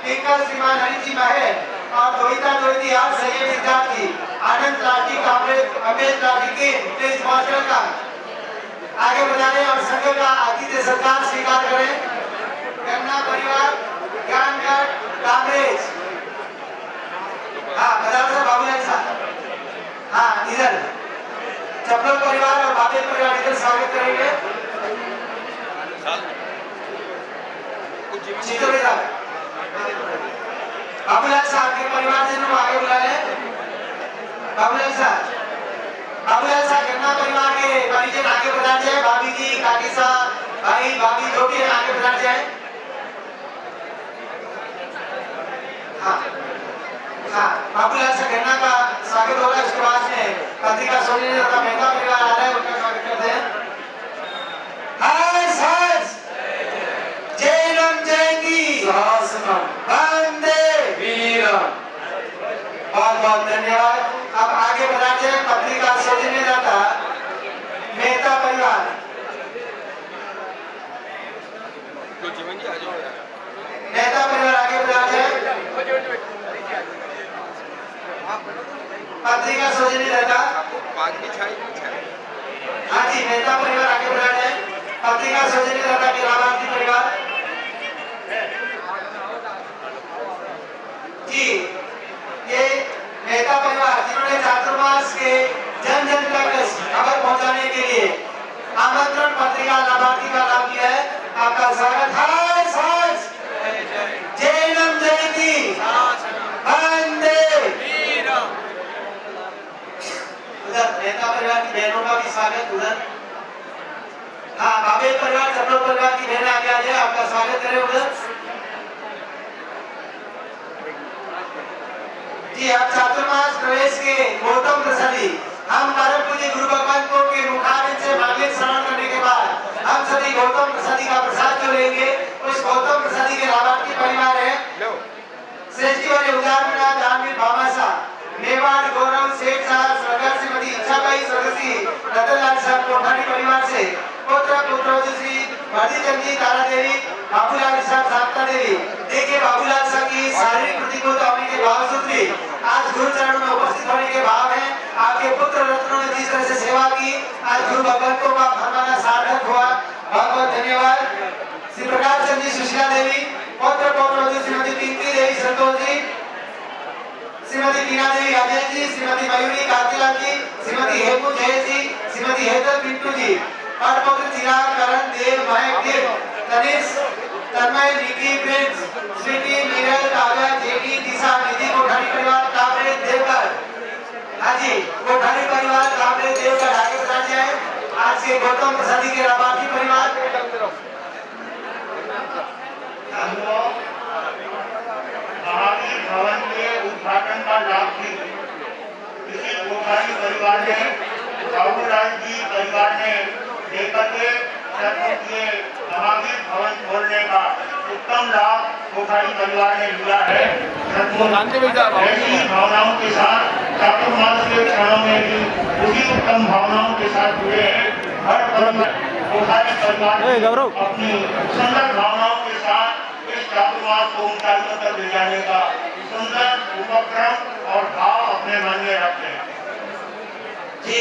टिंकल श्रीमान हरि जी माहेर और दोहिता दोहिती आज संयम सिद्धार्थ जी, आनंद लाठी कामरेज, अमेश लाठी के प्लीज मास्टर का आगे बढ़ाने और संघ का आतिथ्य सत्कार स्वीकार करें। गन्ना परिवार ज्ञानगढ़ कामरेज, हाँ बदाम साहब, बाबूलाल साहब, हाँ इधर चपलोट परिवार और बाबेल परिवार इधर स्वागत करेंगे। बाबूलाल साहब के परिवारजनों को आगे बुला लें। बाबूलाल साहब गन्ना परिवार के परिजन आगे बढ़ा जाए। भाभी जी, काकी साहब, भाई भाभी जो भी है आगे बढ़ा जाए। हाँ हाँ, बाबूलाल साहब गन्ना का स्वागत होगा। उसके बाद में पत्रिका सौजन्यदाता मेहता परिवार आ रहा है, उनका स्वागत करते हैं। जैनम जयंती वंदे वीरम। बहुत बहुत धन्यवाद। अब आगे बढ़ा जाए। पत्रिका सौजन्यदाता मेहता परिवार, मेहता परिवार आगे बढ़ा जाए। पत्रिका सौजन्यदाता हाँ जी, मेहता परिवार आगे बढ़ा जाए। पत्रिका सौजन्यदाता के लाभार्थी परिवार जी, ये मेहता परिवार जिन्होंने चातुर्मास के जन जन तक खबर पहुंचाने के लिए आमंत्रण पत्रिका लाभार्थी का लाभ किया है। आपका स्वागत है। जैनम जयंती वंदे वीरम। उधर मेहता परिवार की बहनों का भी स्वागत। उधर हाँ, बाबेल परिवार, चपलोट परिवार की बहनें आगे आ जाए, आपका स्वागत करें उधर जी। आप चातुर्मास प्रवेश के गौतम प्रसादी, हम परम पूज्य गुरु भगवान को के मुखारबिन से मांगलिक श्रवण करने के बाद हम सभी गौतम प्रसादी का प्रसाद जो लेंगे, उस गौतम प्रसादी के लाभार्थी परिवार है श्रेष्ठवर्य उदारमना जानवीर भामासा, मेवाड़ गौरव सेठ साहब, स्वर्गस्थ श्रीमती इच्छाबाई, स्वर्गस्थ रतनलाल साहब कोठारी परिवार से पुत्र पुत्रवधू श्री वर्धीचंद जी, तारा देवी, बाबूलाल साहब, शांता देवी। देखिए बाबूलाल साहब की शारीरिक प्रतिकूलता होने के बावजूद भी आज गुरु चरणों में उपस्थित होने के भाव है। आपके पुत्र रत्नों ने जिस तरह से सेवा की, आज गुरु भगवंतों का फरमाना सार्थक हुआ। बहुत बहुत धन्यवाद। श्री प्रकाश चंद जी, सुशीला देवी, पौत्र पौत्रवधू श्रीमती पिंकी देवी संतोष जी, श्रीमती टीना देवी राजेश जी, श्रीमती मयूरी कातिला जी, श्रीमती हेमू जय जी, श्रीमती हेतल पिंटू जी, और पौत्र चिराग करण देव महक देव, तनिष तन्मय निकी प्रिंस स्वीटी नीरज काव्या जेडी दिशा निधि कोठारी परिवार काबरे देवकर, हाजी कोठारी परिवार काबरे देवकर आगे बढ़ा जाए। आज के गौतम प्रसादी के राबाती परिवार महावीर भवन के उद्घाटन का लाभ भी किसी कोठारी परिवार ने, बाबूलाल जी परिवार ने लेकर के महावीर भवन खोलने का उत्तम लाभ कोठारी परिवार ने लिया है। ऐसी भावनाओं के साथ चातुर्मास के क्षणों में भी उसी उत्तम भावनाओं के साथ जुड़े हैं। हर कोठारी परिवार अपनी सुंदर भावनाओं के साथ इस चातुर्मास को ऊंचाइयों तक ले जाने का सुंदर उपक्रम और भाव अपने मन में रखते हैं। जी,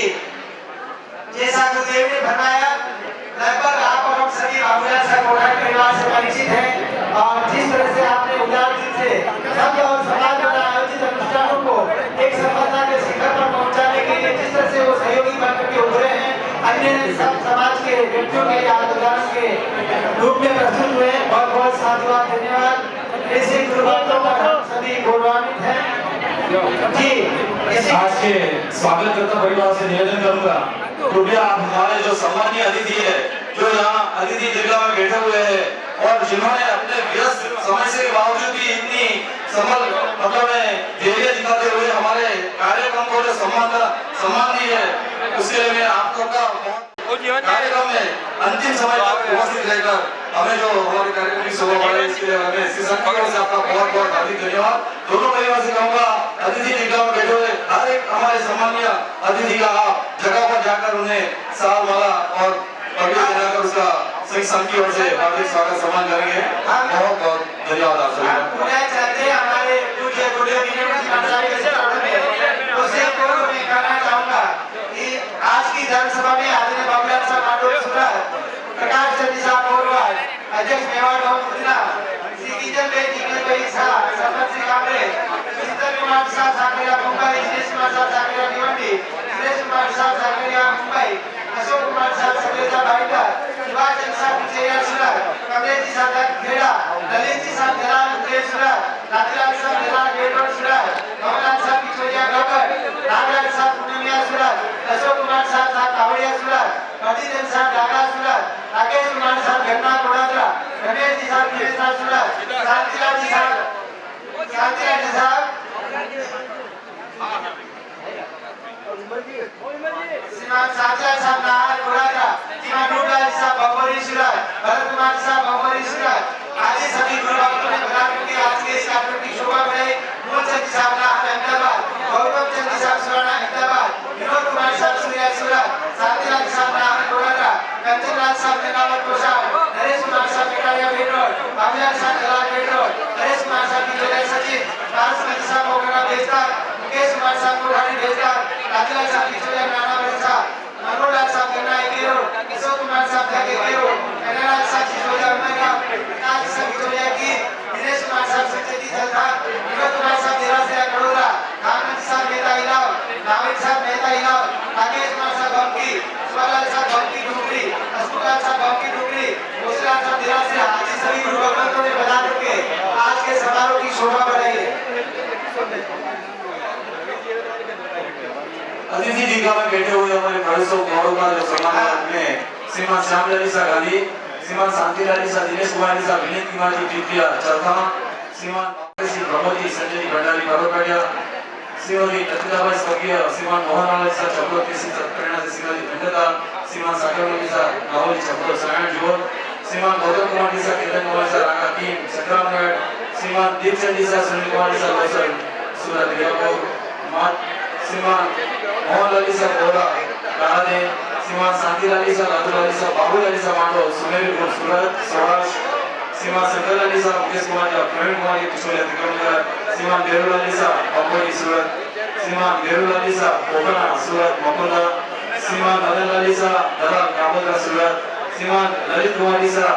जैसा गुरुदेव ने फरमाया, लगभग आप और हम सभी बाबूलाल साहब कोठारी परिवार से परिचित हैं, और जिस तरह से आपने उदार दिल से संघ और समाज द्वारा आयोजित अनुष्ठानों को एक सफलता के शिखर पर पहुंचाने के लिए जिस तरह से वो सहयोगी बनकर के उभरे हैं, अन्य सब समाज के व्यक्तियों के उदाहरण के रूप में प्रस्तुत हुए हैं। बहुत बहुत साधुवाद, धन्यवाद। ऐसे गुरुभक्तों पर हम सभी गौरवान्वित हैं। जी, आज के स्वागत करता परिवार से निवेदन करूंगा, कृपया आप हमारे जो सम्मानीय अतिथि है, जो यहाँ अतिथि दीर्घा में बैठे हुए हैं और जिन्होंने अपने व्यस्त समय से बावजूद भी इतनी मतलब धैर्य दिखाते हुए हमारे कार्यक्रम को जो सम्मान दी है, उसके लिए मैं आप लोग का कार्यक्रम में अंतिम समय तक उपस्थित रहकर हमें जो हमारे कार्यक्रम की शोभा बढ़ाई, इसके लिए हमें श्री संघ की ओर से आपका बहुत बहुत हार्दिक धन्यवाद। दोनों परिवार से कहूँगा, अतिथि दीर्घा में बैठे हुए हर एक हमारे सम्मानीय अतिथि का आप जगह पर जाकर उन्हें साल माला और पगड़ी देकर उसका सही संघ की ओर से हार्दिक स्वागत सम्मान करेंगे। बहुत बहुत धन्यवाद आप सभी का। हमारे पूज्य गुरुदेव जी उससे पूर्व मैं कहना चाहूंगा कि आज की जनसभा में आदरणीय बाबूलाल साहब मांडोर सूरत, प्रकाश चंद साहब बोरवाल, अध्यक्ष मेवाड़ बहुमुद्रा, श्री किजन भाई जिगन भाई शाह, सरपंच श्री कामरे, शीतल कुमार साहब सागरिया मुंबई, सुरेश कुमार साहब सागरिया भिवंडी, सुरेश कुमार साहब सागरिया मुंबई, अशोक कुमार साहब सगरेजा भाईंडर, सुभाष चंद्र साहब कुचेरिया सूरत, कमलेश जी साहब खेड़ा, ललित जी साहब दलाल मुकेश सूरत, राजलाल साहब दलाल गेटवर सूरत, कमलाल साहब किशोरिया गबर, नागराज साहब पूर्णिया सूरत, अशोक कुमार साहब कावड़िया सूरत, मधुजन साहब डागा सूरत, राकेश कुमार साहब घटना कोडादरा, रमेश जी साहब केसरा सूरत, शांतिलाल जी साहब श्रीमान साचा साहब नाहर कोडादरा, श्रीमान रूपलाल साहब बंबोरी सूरत, भरत कुमार साहब बंबोरी सूरत, आदि सभी गुरुभक्तों ने बना करके आज के इस कार्यक्रम की शोभा बढ़ाई। मूलचंद साहब नाहर अहमदाबाद, गौतम चंद साहब सुराना अहमदाबाद, विनोद कुमार साहब सूर्या सूरत, शांतिलाल साहब नाहर कोडादरा, कंचनलाल साहब नेकावत कोषार, नरेश कुमार साहब केटारिया बेटरोड, बाबूलाल साहब दलाल बेटरोड, नरेश कुमार साहब की जोड़े सचिव, राजमंत्री साहब मोगरा बेचकर, मुकेश कुमार साहब कोठारी बेचकर, राजलाल साहब की जोड़े नाना बेचकर, मनोहरलाल साहब गन्ना एकेरो, अशोक कुमार साहब जाके एकेरो, कन्हैयालाल साहब की जोड़े अमेरिका, प्रकाश साहब की जोड़े की, दिनेश कुमार साहब सचेती जलथा, विनोद कुमार साहब देरा से कड़ोरा, कामन साहब मेहता इलाव, नाविद साहब मेहता इलाव, राकेश कुमार साहब बंकी, सुभालाल साहब बंकी डुगरी, अस्पुलाल साहब बंकी डुगरी, मोसलाल साहब देरा से आज सभी गुरुभक्तों ने बना करके आज के समारोह की शोभा बढ़ाई है। अतिथि दीर्घा में बैठे हुए हमारे बड़े गौरव का जो सम्मान में श्रीमान श्यामलाल सा गांधी, श्रीमान शांतिलाल सा, दिनेश कुमार सा, विनीत कुमार जी प्रीतिया चरथा, श्रीमान श्री ब्रह्मजी संजय जी भंडारी बारोकाड़िया, श्रीमती लतिकाबाई स्वर्गीय श्रीमान मोहनलाल सा चक्रवर्ती श्री प्रेरणा श्रीमती खंडता, श्रीमान सागरमती सा राहुल चक्र सायण जुगल, श्रीमान गौतम कुमार जी सा केतन कुमार सा राका टीम संग्रामगढ़, श्रीमान दीपचंद जी सा सुनील कुमार सा लोसर सूरत गियापुर, श्रीमान मोहनलाल सा बोरा कालादे, श्रीमान शांतिलाल सा लालूलाल सा बाबूलाल सा मांडो सुमेरपुर सूरत सौराष्ट्र, श्रीमान शंकर लालीसा मुकेश कुमार जी प्रवीण कुमार जी किशोर अतिक्रमणगर श्रीमान बेरू लालीसा बम्बई सूरत श्रीमान बेरू लालीसा कोकना सूरत मकुंदा श्रीमान मदन लालीसा दलाल कामोदरा सूरत श्रीमान ललित कुमार ईसा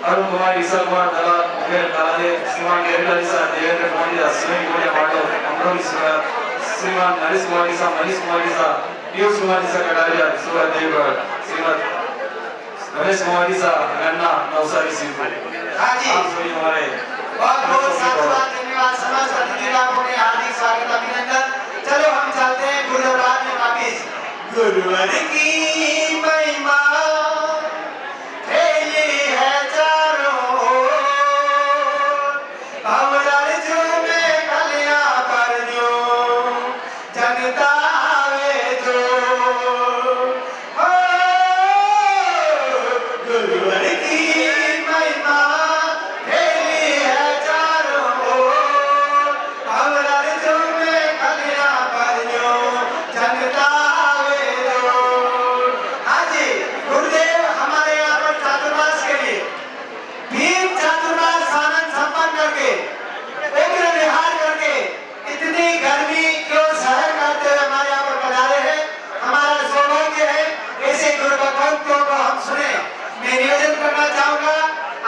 अरुण कुमार ईसा कुमार दलाल मुकेश कालादे श्रीमान गेरी लालीसा देवेंद्र कुमार ईसा सुनील कुमार पांडव अमरोली सूरत श्रीमान नरेश कुमार ईसा मनीष कुमार ईसा पीयूष कुमार ईसा कटारिया सूरत देवगढ़ श्रीमद रमेश कुमार ईसा गन्ना नवसारी सिंहपुर। हाँ जी। आप सभी हमारे बहुत बहुत साधुवाद धन्यवाद समस्त अतिथियों के हार्दिक स्वागत अभिनंदन। चलो हम चलते हैं गुरुद्वारा में वापिस। गुरुवर की महिमा फैली है चारों ओर, भंवर झूमे कलियां पर जो जगता आवे जो। हो गुरुवर की महिमा फैली है चारों ओर, भंवर झूमे कलियां पर जो जगता आवे जो। हाँ जी, गुरुदेव हमारे यहाँ पर चातुर्मास के लिए भीम चातुर्मास आनंद संपन्न करके उग्र विहार करके इतनी गर्मी को सहन करते हुए हमारे यहाँ पर पधारे हैं। हमारा सौभाग्य है ऐसे गुरु भगवंतों को हम सुने। मैं निवेदन करना चाहूंगा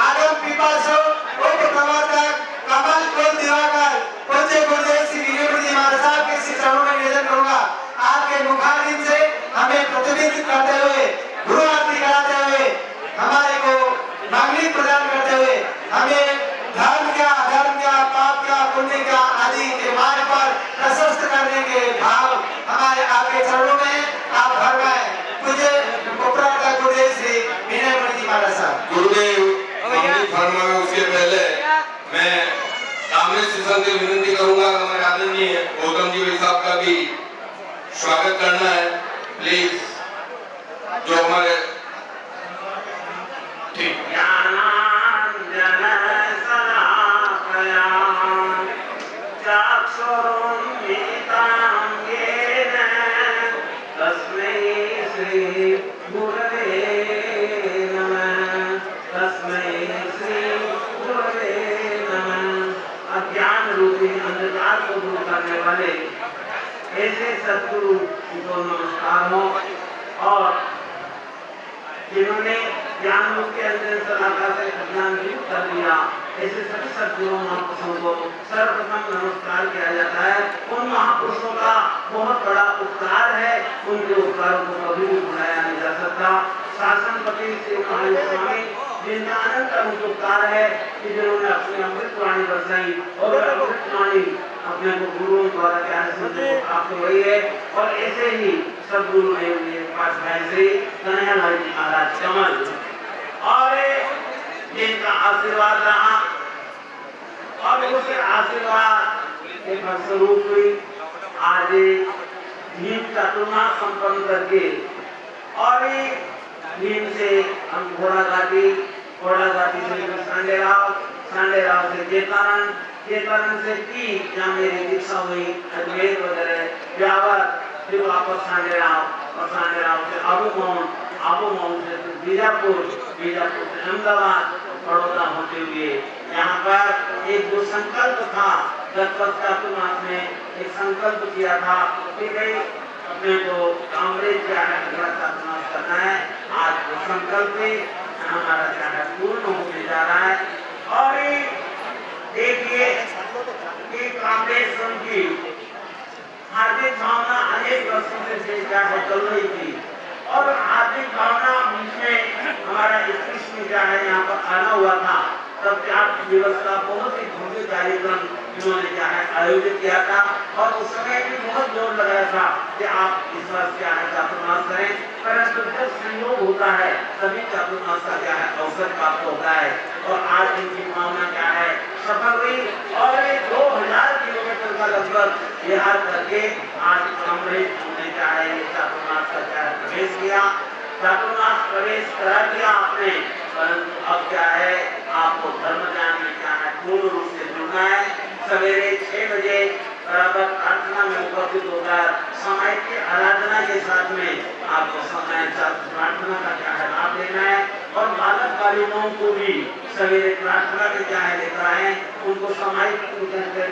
आगम पिपासो उप प्रवर्तक कमल कुल दिवाकर पूज्य गुरुदेव श्री वीरेंद्र जी महाराज साहब के श्री चरणों में निवेदन करूंगा आपके मुखारविंद से हमें प्रतिनिधित्व करते हुए गुरु आरती कराते हुए हमारे को मांगलिक प्रदान करते हुए हमें धर्म क्या अधर्म क्या पाप क्या पुण्य क्या आदि के मार्ग पर प्रशस्त करने के भाव हमारे आपके चरणों में आप फरमाएं। मुझे उपरांत गुरुदेव श्री विनय जी महाराज साहब। गुरुदेव फरमावे उसके पहले मैं सामने से विनती करूंगा हमारे आदरणीय गौतम जी भाई साहब का भी स्वागत करना है प्लीज। जो हमारे ठीक अज्ञान रूपी अंधकार को दूर करने वाले ऐसे सद्गुरु को नमस्कार हो और जिन्होंने ज्ञान रूप के अंदर सलाहकार से अज्ञान दूर कर दिया ऐसे सभी सद्गुरु महापुरुषों को सर्वप्रथम नमस्कार किया जाता है। उन महापुरुषों का बहुत बड़ा उपकार है, उनके उपकारों को कभी भी भुलाया नहीं जा सकता। शासनपति श्री महावीर स्वामी जिनका अनंत उपकार है कि जिन्होंने अपनी अमृत वाणी बरसाई और अमृत वाणी अपने को गुरुओं द्वारा ज्ञान सिद्धि को प्राप्त हुई है। और ऐसे ही सब गुरु ने उनके पास भाई श्री कन्हैयालाल जी महाराज कमल और जिनका आशीर्वाद रहा और उसके आशीर्वाद के फलस्वरूप आज भीम चातुर्मास संपन्न करके और भीम से हम घोड़ा घाटी से सांडे राव से केतारन से टी जहाँ मेरी दीक्षा हुई अजमेर वगैरह ब्यावर फिर वापस सांडे राव से आबू मोहन से बीजापुर से अहमदाबाद बड़ौदा होते हुए यहाँ पर एक जो संकल्प था गत चातुर्मास में एक संकल्प किया था कि भाई अपने को कांग्रेस क्या है चातुर्मास करना है। आज वो संकल्प हमारा क्या है पूर्ण होने जा रहा है। और देखिए कि कांग्रेस की हार्दिक भावना अनेक वर्षों से क्या है चल रही थी और हार्दिक भावना बीच में हमारा 21 में क्या है यहाँ पर आना हुआ था। तब 4 दिवस का बहुत ही भव्य कार्यक्रम इन्होंने क्या है आयोजित किया था और उस समय भी बहुत जोर लगाया था कि आप इस वर्ष क्या है चातुर्मास करें, परंतु जब संयोग होता है तभी चातुर्मास का क्या है अवसर प्राप्त होता है। और आज इनकी भावना क्या है सफल हुई और 2000 किलोमीटर का लगभग बिहार करके आज कांग्रेस ने क्या है चातुर्मास का क्या है प्रवेश किया। चातुर्मास प्रवेश करा दिया आपने, परंतु अब क्या है आपको धर्म ज्ञान में क्या है पूर्ण रूप से जुड़ना है। सवेरे 6 बजे बराबर प्रार्थना में उपस्थित होकर समय की आराधना के साथ में आपको समय प्रार्थना का क्या है लाभ लेना है। और बालक बालिकाओं को भी सवेरे प्रार्थना में क्या है लेकर आए, उनको सामाजिक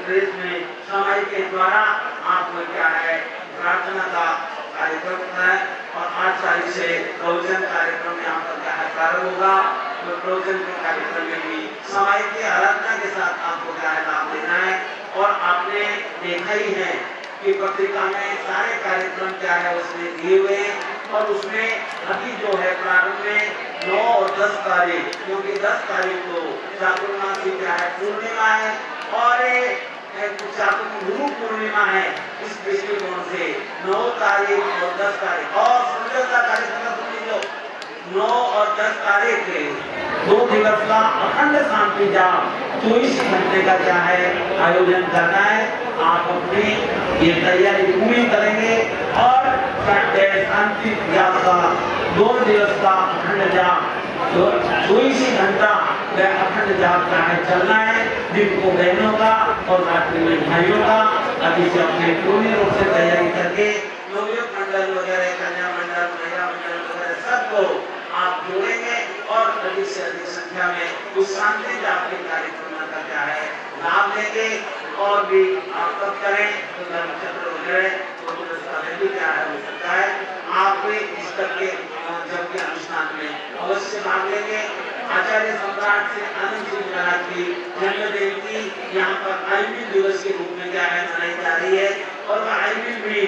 ड्रेस में सामाजिक के द्वारा आपको क्या है प्रार्थना का कार्यक्रम है। और 8 तारीख से प्रवचन कार्यक्रम यहाँ पर क्या है प्रारंभ होगा। तो प्रवचन के कार्यक्रम में भी सामाजिक की आराधना के साथ आपको क्या है लाभ लेना है। और आपने देखा ही है कि पत्रिका में सारे कार्यक्रम क्या है उसमें दिए हुए हैं। और उसमें अभी जो है प्रारंभ में 9 और 10 तारीख, क्योंकि 10 तारीख को चातुर्मासी क्या है पूर्णिमा है और गुरु पूर्णिमा है। इस दृष्टिकोण से 9 तारीख और 10 तारीख और सूर्य का कार्यक्रम 9 और 10 तारीख के 2 दिवस का अखंड शांति जाप 24 घंटे का क्या है आयोजन करना है। आप अपनी ये तैयारी पूरी करेंगे और शांति जाप का 2 दिवस का अखंड जाप 24 घंटा अखंड जाप का है चलना है। दिन को बहनों का और रात्रि में भाइयों का अभी से अपने पूर्ण रूप से तैयारी करके नवयुवक मंडल वगैरह कन्या मंडल महिला मंडल वगैरह सबको आप जोड़ेंगे और अधिक से अधिक संख्या में उस शांति जाप के कार्यक्रम का क्या है लाभ लेंगे। और भी आप तब करें तो नक्षत्र वगैरह तो क्या है हो सकता है आप इस करके जब के अनुष्ठान में अवश्य भाग लेंगे। आचार्य सम्राट से आनंद सिंह महाराज की जन्म जयंती यहाँ पर आयुर्वेद दिवस के रूप में क्या है मनाई जा रही है। और वह आयुर्वेद भी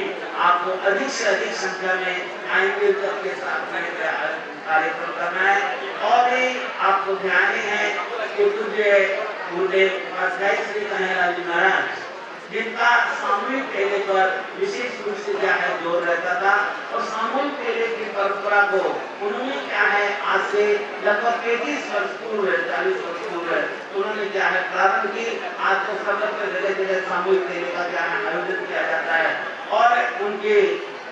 आपको अधिक से अधिक संख्या में आयुर्वेद के साथ में कार्यक्रम करना है। और भी आपको ध्यान है कि गुरुदेव उपाध्याय श्री कन्हैया जी महाराज जिनका सामूहिक मेले पर विशेष रूप से क्या है जोर रहता था और सामूहिक मेले की परंपरा को उन्होंने क्या है आज से लगभग 35 वर्ष पूर्व 40 वर्ष पूर्व उन्होंने क्या है प्रारंभ की। आज तो सर्वत्र जगह जगह सामूहिक मेले का क्या है आयोजन किया जाता है। और उनके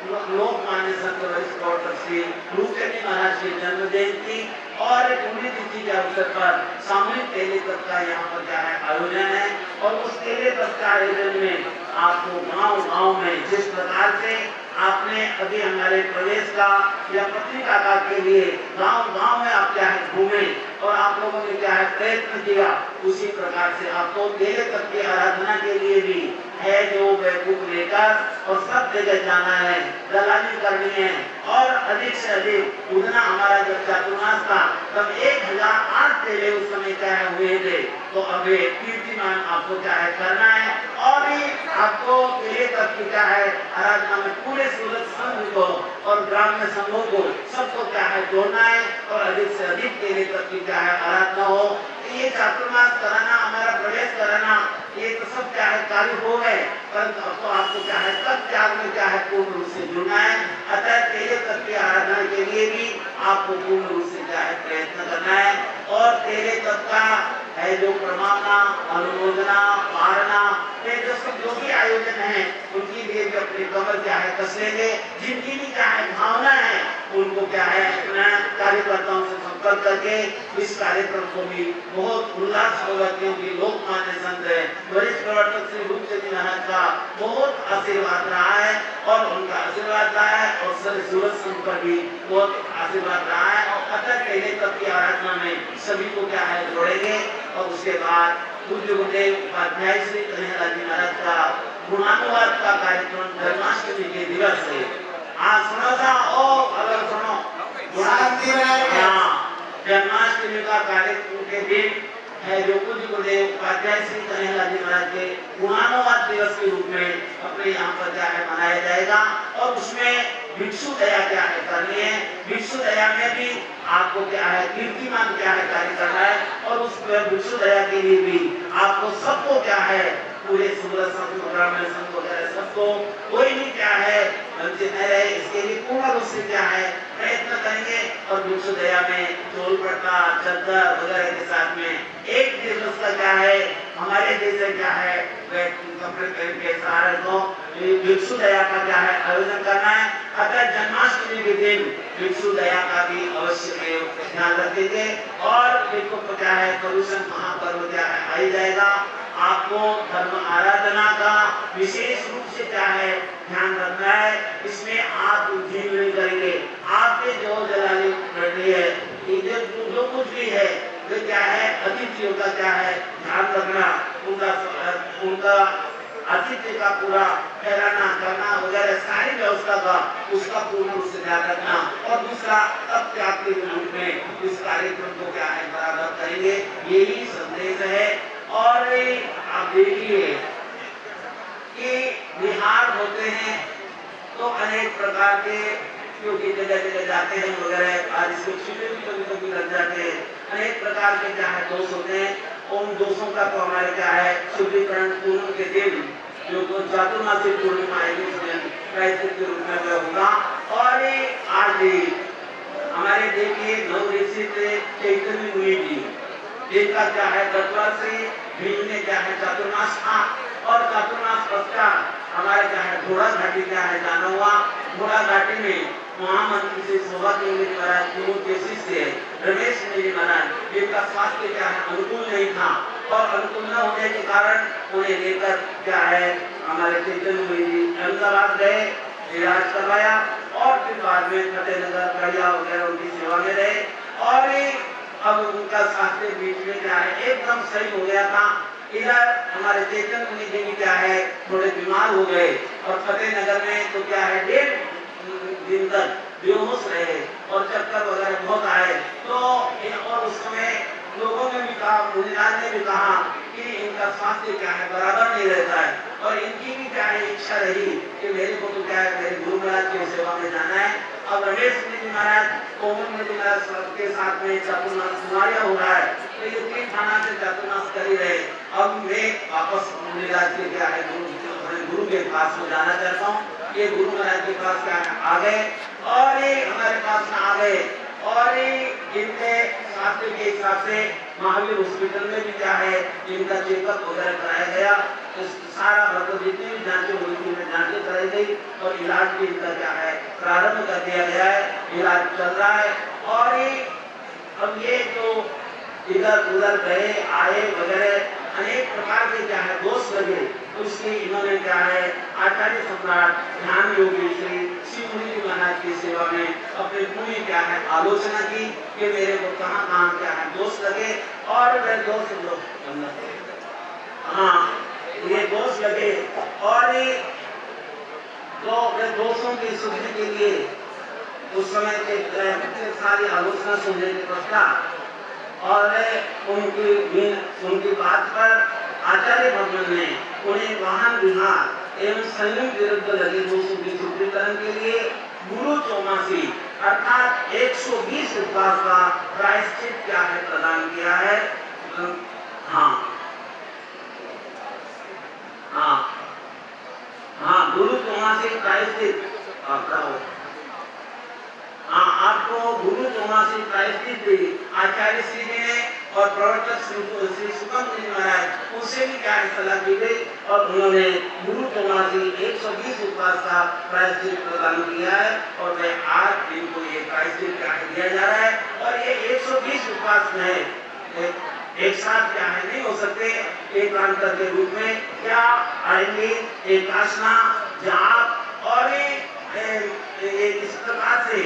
लोकमान्य संत वरिष्ठ डॉक्टर श्री रूपचंद महाराज की जन्म जयंती और पुण्यतिथि के अवसर पर सामूहिक तेले तक का यहाँ पर क्या है आयोजन है। और उस तेले तक का आयोजन में आपको गांव-गांव में जिस प्रकार से आपने अभी हमारे प्रदेश का या पत्रिका का के लिए गांव-गांव में आप क्या है घूमे और आप लोगों ने क्या है प्रयत्न किया, उसी प्रकार से आपको तेले तक की आराधना के लिए भी है जो बैठक लेकर और सब जगह जाना है, दलाली करनी है। और अधिक से अधिक उतना हमारा जब चातुर्मास था तब 1008 तेले उस समय क्या है हुए थे। तो अब कीर्तिमान आपको क्या है करना है। और भी आपको तेले तक की क्या है आराधना में पूरे सूरत संघ को और ग्राम में संघों को सबको क्या है जोड़ना है और अधिक से अधिक तेले तक की क्या है आराधना हो। ये चातुर्मास कराना हमारा प्रवेश कराना ये तो सब क्या है कार्य हो गए, परंतु अब तो आपको क्या है तब त्याग में क्या है पूर्ण रूप से जुड़ना है। अतः तेले तक की आराधना के लिए भी आपको पूर्ण रूप से क्या है प्रयत्न करना है। और तेले तक का है जो प्रमाणना अनुमोदना पारना ये जो सब जो भी आयोजन है उनकी लिए भी अपने कमर क्या है कस लेंगे। जिनकी भी क्या है भावना है उनको क्या है अपना कार्यकर्ताओं से संपर्क करके इस कार्यक्रम को भी बहुत उल्लास होगा, क्योंकि लोकमान्य संत है वरिष्ठ प्रवर्तक श्री रूपचंद महाराज का बहुत आशीर्वाद रहा है और उनका आशीर्वाद रहा है और सर सूरज संत पर भी बहुत आशीर्वाद रहा है। अतः तेले तक की आराधना में सभी को क्या है जोड़ेंगे। और उसके बाद पूज्य गुरुदेव उपाध्याय श्री कन्हैया जी महाराज का गुणानुवाद का कार्यक्रम जन्माष्टमी के दिवस से आज सुनो था ओ अगर सुनो जन्माष्टमी का कार्यक्रम के दिन है जो पूज्य गुरुदेव उपाध्याय श्री कन्हैया जी महाराज के गुणानुवाद दिवस के रूप में अपने यहाँ पर क्या है मनाया जाएगा। और उसमें भिक्षु दया क्या है करनी है। भिक्षु दया में भी आपको क्या है कीर्तिमान क्या है कार्य करना है। और उस भिक्षु दया के लिए भी आपको सबको क्या है पूरे सूरत संत ग्रामीण संत वगैरह सबको कोई भी क्या है वंचित न रहे, इसके लिए पूर्ण रूप से क्या है प्रयत्न करेंगे। और भिक्षु दया में चोल पट्टा चद्दर वगैरह के साथ में एक दिवस का क्या है हमारे देश में क्या है कपड़े पहन के सारे को भिक्षु दया का क्या है आयोजन करना है। अतः जन्माष्टमी के दिन भिक्षु दया का भी अवश्य ध्यान रखेंगे। और देखो क्या है प्रदूषण महापर्व क्या है आ ही जाएगा। आपको धर्म आराधना का विशेष रूप से क्या है ध्यान रखना है। इसमें आप उद्योग नहीं करेंगे, आपके जो जलाली करनी है जो कुछ भी है वे क्या है अतिथियों का क्या है ध्यान रखना, उनका अतिथि का पूरा ठहराना करना वगैरह सारी व्यवस्था का उसका पूर्ण रूप से ध्यान रखना। और दूसरा तब त्याग के रूप में इस कार्यक्रम को क्या है बराबर करेंगे, यही संदेश है। और आप देखिए कि बिहार होते हैं तो अनेक प्रकार के, क्योंकि जगह जगह जाते हैं वगैरह, आज इसको छीटे भी कभी कभी लग जाते हैं, अनेक प्रकार के क्या है दोष होते हैं। उन दोषों का तो हमारे क्या है शुद्धिकरण पूर्णिमा के दिन जो चातुर्मासी पूर्णिमा आएगी उस दिन प्रायश्चित के रूप में होगा। और आज हमारे देखिए नवनिर्वाचित चैतन्य मुनि जी जिनका क्या है 10 वर्ष से भीम ने क्या है चातुर्मास था, और चातुर्मास पश्चात हमारे क्या है घोड़ा घाटी क्या है जाना हुआ। घोड़ा घाटी में महामंत्री से सौभाग्य महाराज के शिष्य रमेश जी महाराज जिनका स्वास्थ्य क्या है अनुकूल नहीं था, और अनुकूल न होने के कारण उन्हें लेकर क्या है हमारे चैतन्य जी अहमदाबाद गए, इलाज करवाया, और फिर बाद में फतेहनगर गढ़िया वगैरह उनकी सेवा में रहे। और अब उनका स्वास्थ्य बीच में क्या है एकदम सही हो गया था। इधर हमारे चैतन्य मुनि जी क्या है थोड़े बीमार हो गए, और फतेहनगर में तो क्या है 1.5 दिन तक बेहोश रहे और चक्कर वगैरह बहुत आए। तो और उस समय लोगों ने भी कहा, मुनिराज ने भी कहा कि इनका स्वास्थ्य क्या है बराबर नहीं रहता है, और इनकी भी क्या है इच्छा रही कि मेरे को तो क्या है मेरे गुरु महाराज की सेवा में जाना है। अब रमेश जी महाराज कोमल जी महाराज के साथ में चातुर्मास कुमारिया हो रहा है, तो ये 3 थाना से चातुर्मास कर ही रहे। अब मैं वापस मुनिराज के क्या है गुरु के पास में जाना चाहता हूँ। ये गुरु महाराज के पास क्या है आ गए, और ये हमारे पास में आ गए, और इनके स्वास्थ्य के हिसाब से महावीर हॉस्पिटल में भी क्या है इनका चेकअप वगैरह कराया गया। तो सारा मतलब जितनी भी जांचें हुई थी जांचें कराई गई, और इलाज भी इनका क्या है प्रारंभ कर दिया गया है, इलाज चल रहा है। और अब ये जो इधर उधर गए आए वगैरह अनेक प्रकार के क्या है दोष लगे, उसके इन्होंने क्या है आचार्य सम्राट ध्यान योगी श्री शिव मुनि जी महाराज की सेवा में अपने पूरी क्या है आलोचना की कि मेरे को कहाँ क्या है दोष लगे, और वे दोष ये दोष लगे। और तो वे दोषों की शुद्धि के लिए उस समय के सारी आलोचना सुनने के पश्चात और उनकी बात पर आचार्य भगवान ने उन्हें वाहन विहार एवं संयम विरुद्ध लगे दोषों की शुद्धिकरण के लिए गुरु चौमासी अर्थात 120 उपवास का प्रायश्चित क्या है प्रदान किया है। गुरु चौमासी प्रायश्चित आपको गुरु चौमासी प्रायश्चित आचार्य श्री जी ने और प्रवर्तक श्री सुगम जी महाराज उनसे भी क्या सलाह की गई, और उन्होंने गुरु चौमासी 120 उपवास का प्रायश्चित प्रदान किया है। और मैं आज इनको ये प्रायश्चित क्या दिया जा रहा है, और ये 120 उपवास में एक साथ क्या है नहीं हो सकते, एक अंतर के रूप में क्या आएंगे एक आसना जाप, और इस प्रकार से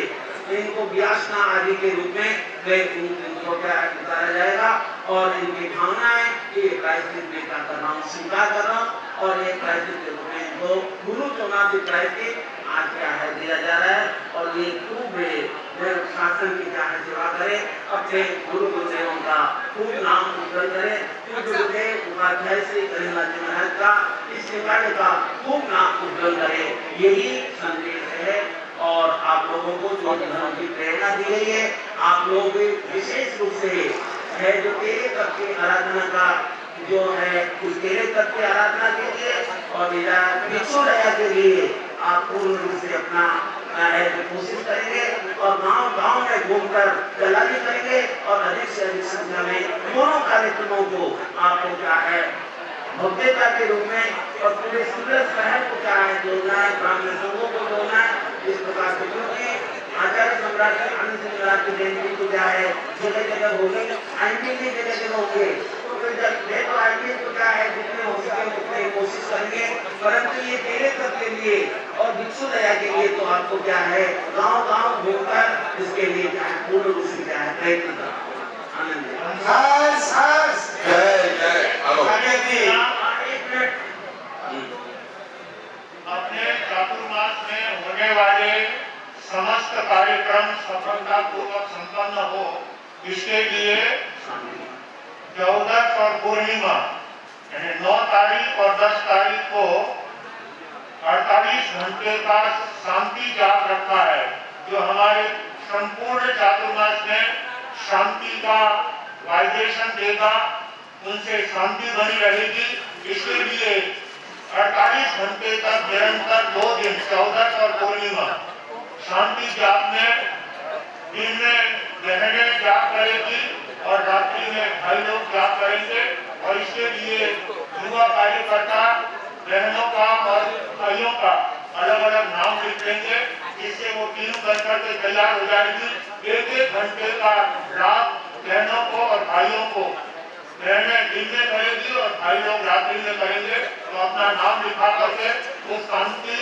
इनको व्यासना आदि के रूप में इनको क्या बताया जाएगा। और इनकी भावनाएं ये प्रायश्चित में क्या कर रहा हूँ स्वीकार कर रहा हूँ, और ये प्रायश्चित के रूप में इनको गुरु चौमासी प्रायश्चित आज क्या है दिया जा रहा है। और ये खूब शासन की क्या है सेवा करे, अपने गुरु गुरुदेवों का खूब नाम उज्जवल करे, गुरुदेव उपाध्याय श्री करीमनाथ जी महाराज का इस सेवा का खूब नाम उज्जवल करे, यही संदेश है। और आप लोगों को जो धर्म की प्रेरणा दी गई है, आप लोग विशेष रूप से है जो तेरे तत्व की आराधना का जो है उस तेरे तत्व की आराधना के लिए और भिक्षु दया के लिए आप पूर्ण रूप से अपना है जो कोशिश करेंगे, और गांव-गांव में घूमकर दलाली करेंगे, और अधिक से अधिक संख्या में दोनों कार्यक्रमों को आपको क्या है भव्यता के रूप में और पूरे सूरत शहर को क्या है जोड़ना है, ब्राह्मण संघों को जोड़ना है। इस प्रकार से क्योंकि आचार्य सम्राट आनंद सिंह महाराज की जयंती को क्या है जगह जगह होगी, आईपी की जगह जगह होंगे, तो फिर जब देखो आईपी को क्या है जितने हो सके उतने कोशिश करेंगे, परंतु ये तेरे सब के लिए और भिक्षु दया के लिए तो आपको क्या है गांव-गांव घूमकर इसके लिए क्या है पूर्ण रूप से क्या है प्रयत्न करना। आनंद समस्त कार्यक्रम सफलतापूर्वक संपन्न हो, इसके लिए 14 और पूर्णिमा यानी 9 तारीख और 10 तारीख को 48 घंटे का शांति जाप रखा है, जो हमारे संपूर्ण चातुर्मास में शांति का वाइब्रेशन देगा, उनसे शांति बनी रहेगी। इसके लिए 48 घंटे तक निरंतर 2 दिन 14 और पूर्णिमा शांति जाप में दिन में बहनें जाप करेगी और रात्रि में भाई लोग जाप करेंगे। और इसके लिए युवा कार्यकर्ता बहनों का और भाइयों का अलग अलग नाम लिख लेंगे, जिससे वो टीम बनकर के तैयार हो जाएगी। 1-1 घंटे का रात बहनों को और भाइयों को, बहनें दिन में करेगी और भाई लोग रात्रि में करेंगे। तो अपना नाम लिखा करके उस शांति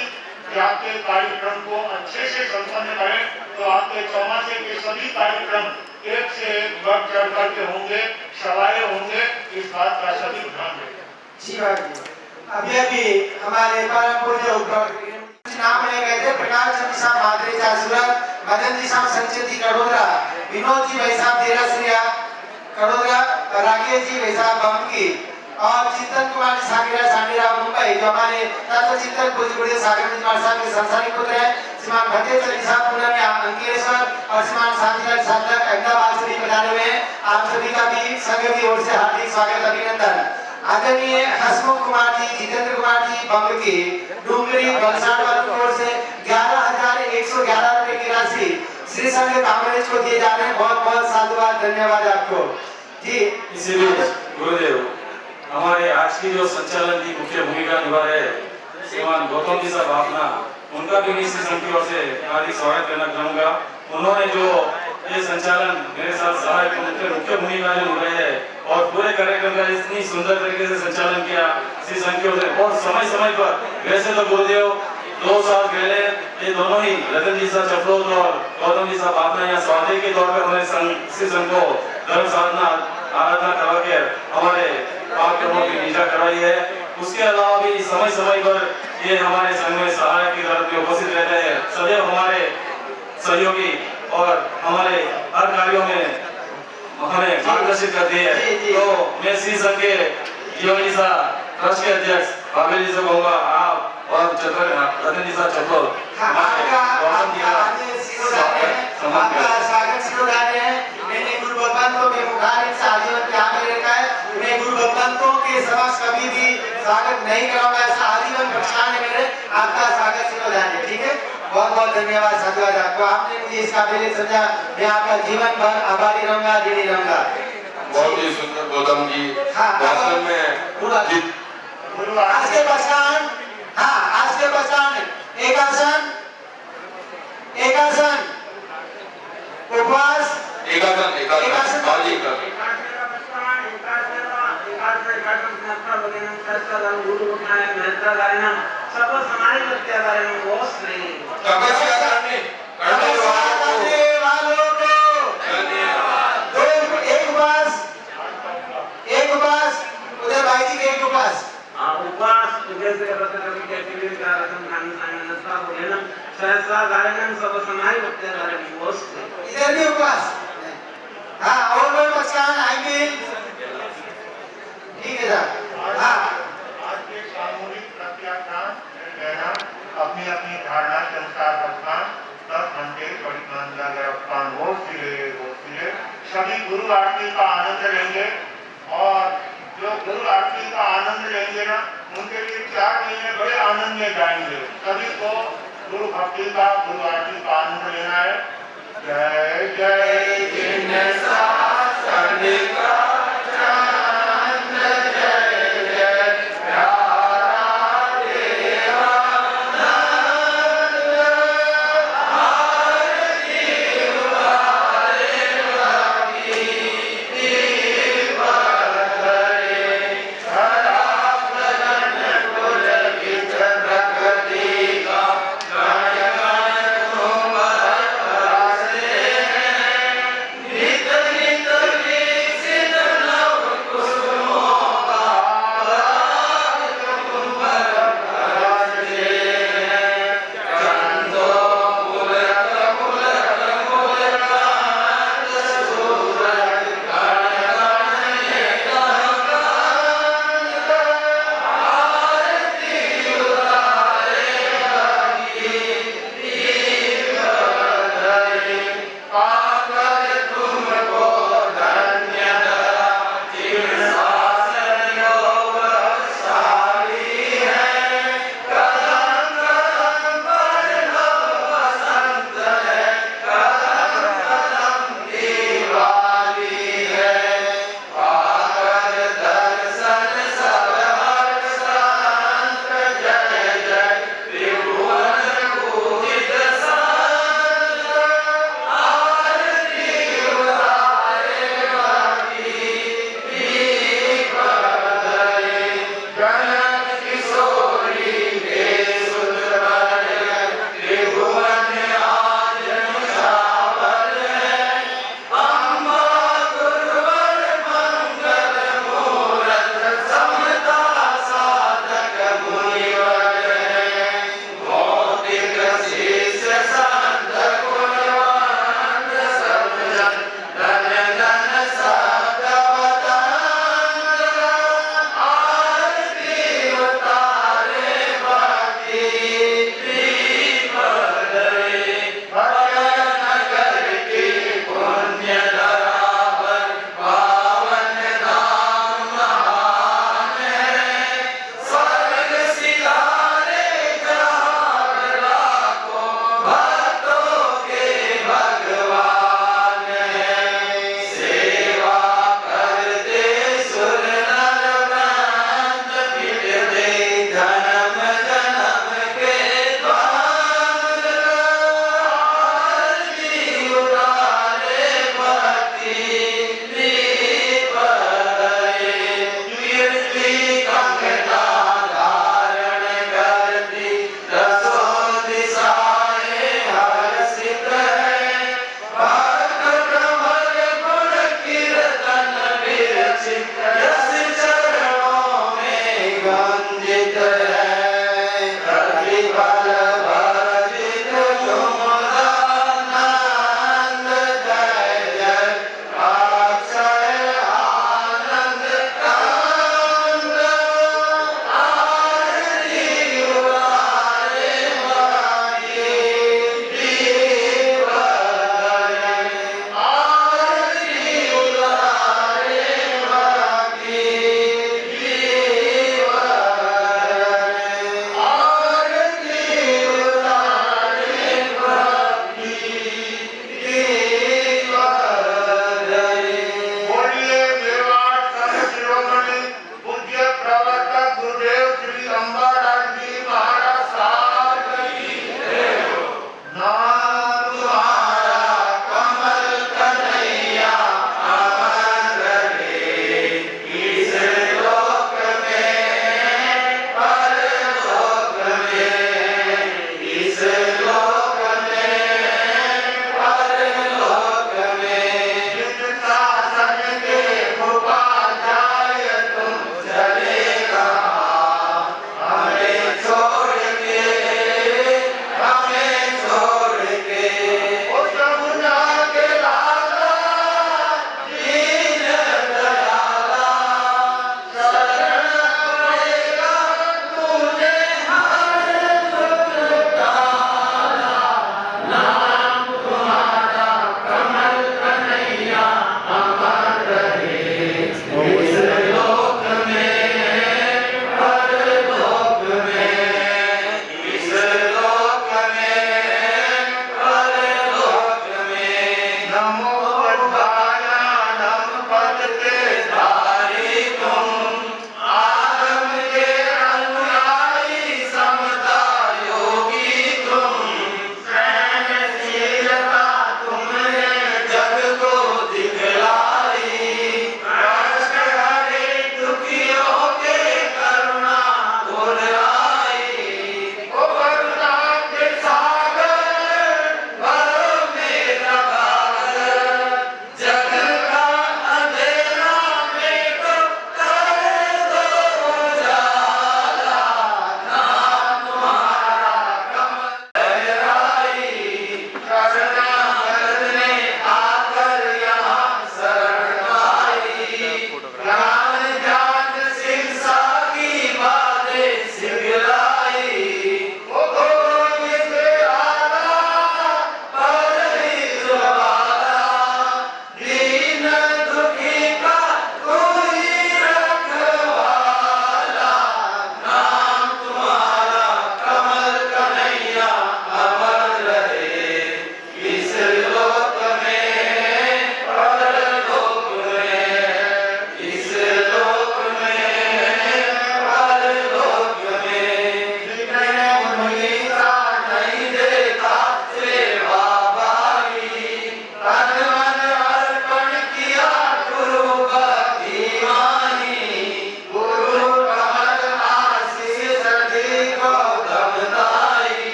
जाप के कार्यक्रम को अच्छे से संपन्न करें। तो आपके चौमासे के सभी कार्यक्रम एक से एक बढ़ चढ़ करके होंगे, सवाए होंगे, इस बात का सभी ध्यान रखें। अभी हमारे परम पूज्य नाम ले गए थे प्रकाश चंद्र साहब माधुरी सूरत, मदन जी साहब संचेती कड़ोदरा, विनोद जी भाई साहब देरसरिया कड़ोदरा, राकेश जी भाई साहब बमकी और चिंतन कुमार जी सागिरा सांडीरा मुंबई, जो हमारे तत्व चिंतन पूज्य सागर निवास साहब के संसारिक पुत्र हैं। श्रीमान फतेह चंद साहब पूनम अंकिलेश्वर और श्रीमान शांतिलाल साधक अहमदाबाद से पधारे हुए हैं। आप सभी का भी संघ की ओर से हार्दिक स्वागत अभिनंदन। आदरणीय हसमुख कुमार जी, जितेंद्र कुमार जी बम्बकी, डूंगरी वलसाड़ वालों की ओर से 11,111 रुपए की राशि श्री संघ कांग्रेस को दिए जा रहे हैं। बहुत बहुत साधुवाद, धन्यवाद आपको जी। इसी बीच गुरुदेव हमारे आज की जो संचालन की मुख्य भूमिका निभा रहे श्रीमान गौतम जी साहब अपना, उनका भी इसी संघ की ओर से हार्दिक स्वागत करना चाहूंगा। उन्होंने जो ये संचालन मेरे साथ सहायक मुख्य भूमिका निभाई है और पूरे कार्यक्रम का इतनी सुंदर तरीके से संचालन किया इसी संघ की ओर से। और समय समय पर वैसे तो गुरुदेव 2 साल पहले ये दोनों ही रतन जी साहब चपलोद और गौतम जी साहब आपने यहाँ स्वाध्याय के तौर पर हमारे संघ को धर्म साधना आराधना करवा के हमारे पाठ्यक्रमों की निष्ठा करवाई है। उसके अलावा भी समय समय पर ये हमारे संघ में सहायक की तरफ में उपस्थित रहते हैं, सदैव हमारे सहयोगी और हमारे हर कार्यों में हमें मार्गदर्शित करती है। तो मैं श्री संघ के जीवन ट्रस्ट के अध्यक्ष बाबेल जी से कहूँगा, आप और रतन जी साहब चपलोद स्वागत सिरोधार्य है। मैंने गुरु भगवंतों के मुखारित से आजीवन त्याग ले रखा है। मैं गुरु भगवंतों के समक्ष कभी भी स्वागत नहीं करूंगा, ऐसा आजीवन प्रतिष्ठान है मेरे। आपका स्वागत सिरोधार्य, ठीक है। बहुत बहुत धन्यवाद, साधुवाद आपको। आपने मुझे इस काबिल समझा, मैं आपका जीवन भर आभारी रहूंगा, ऋणी रहूंगा। बहुत ही सुंदर गौतम जी भाषण में आज के पहचान, हाँ आज के पहचान एक आसन, उपवास, उधर भाई जी के एक उपवास इधर भी उपवास, हाँ और कोई पहचान आएंगे, ठीक है सर। हाँ आज के सामूहिक प्रत्याख्यान लेना, अपनी अपनी धारणा के अनुसार रखना, 10 घंटे परिमाण रखना, वो सिले सभी गुरु आरती का आनंद लेंगे। और जो गुरु आरती का आनंद लेंगे ना, उनके लिए 4 महीने बड़े आनंद में जाएंगे। सभी को गुरु भक्ति का, गुरु आरती का आनंद लेना है। जय जय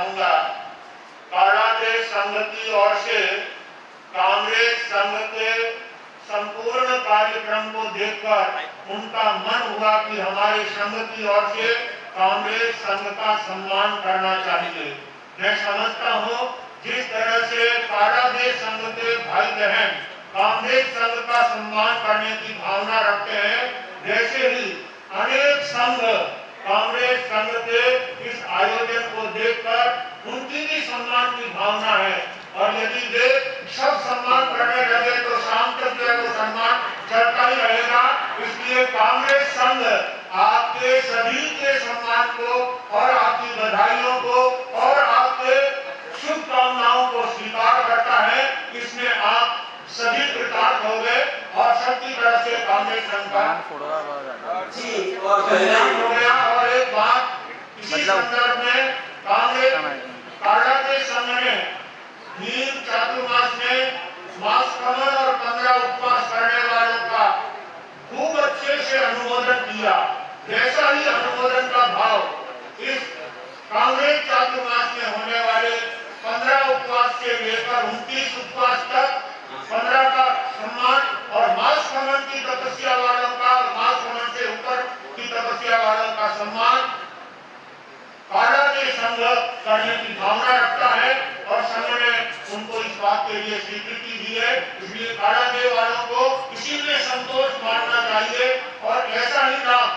चाहूंगा। कांग्रेस संघ की ओर से कांग्रेस संघ के संपूर्ण कार्यक्रम को देखकर उनका मन हुआ कि हमारे संघ की ओर से कांग्रेस संघ का सम्मान करना चाहिए। मैं समझता हूँ जिस तरह से कांग्रेस संघ के भाई बहन कांग्रेस संघ का सम्मान करने की भावना रखते हैं, वैसे ही अनेक संघ कांग्रेस संघ के इस आयोजन को देखकर उनकी भी सम्मान की भावना है। और यदि वे सब सम्मान करने लगे तो शाम तक वो सम्मान चलता ही रहेगा। इसलिए कांग्रेस संघ आपके सभी के सम्मान को और आपकी बधाइयों को और आपके शुभकामनाओं को स्वीकार करता है। इसमें आप सभी कृतार्थ हो गए और सबकी तरफ से कांग्रेस संघ का जी और हो गया। और एक बात इसी संदर्भ में कांग्रेस संघ ने नीम चातुर्मास में मास कमल और 15 उपवास करने वालों का खूब अच्छे से अनुमोदन किया। जैसा ही अनुमोदन का भाव इस कांग्रेस चातुर्मास में होने वाले 15 उपवास से लेकर 29 उपवास तक 15 का सम्मान और मास कमल की तपस्या वालों का, मास कमल से ऊपर की तपस्या वालों का सम्मान कांग्रेस संघ करने की भावना रखता है और संघ ने उनको इस बात के लिए स्वीकृति दी है। इसलिए कांग्रेस वालों को इसी में संतोष मानना चाहिए। और ऐसा ही काम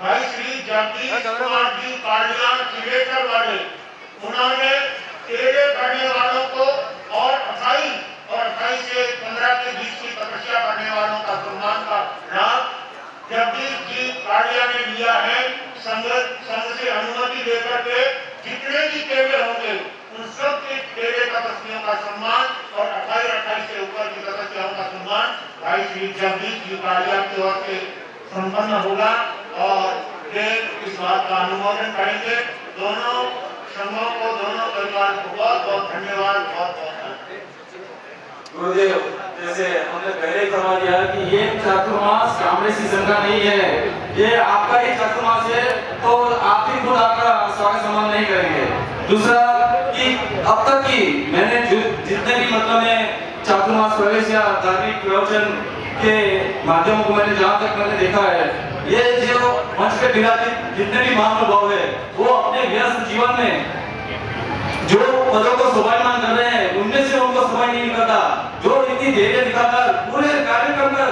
भाई श्री जगदीश कुमार जी कालिया चिड़ेकर वाले, उन्होंने तेरे करने वालों को और 28 से 15 के बीच की तपस्या करने वालों का सम्मान का लाभ जगदीश जी कालिया ने लिया है। संघ से अनुमति लेकर के जितने भी तेरे होंगे उन सब के तेरे तपस्वियों का सम्मान और 28 से ऊपर की तपस्याओं का सम्मान भाई श्री जगदीश जी कालिया की ओर से संपन्न होगा और वे इस बात का अनुमोदन करेंगे। दोनों संघों को, दोनों परिवार को बहुत बहुत धन्यवाद, बहुत बहुत गुरुदेव, जैसे हमने पहले ही समझ दिया कि ये चातुर्मास कांग्रेसी संघ का नहीं है, ये आपका ही चातुर्मास है, तो आप ही खुद आपका स्वागत सम्मान नहीं करेंगे। दूसरा कि अब तक की मैंने जितने भी मतलब में चातुर्मास प्रवेश या धार्मिक प्रवचन के माध्यमों को मैंने जहाँ तक मैंने देखा है, ये जो मंच पे विराजित जितने भी महानुभाव है वो अपने व्यस्त जीवन में जो पदों को शोभायमान कर रहे हैं उनमें से उनको समय नहीं निकलता, जो इतनी धैर्य दिखाकर पूरे कार्यक्रम का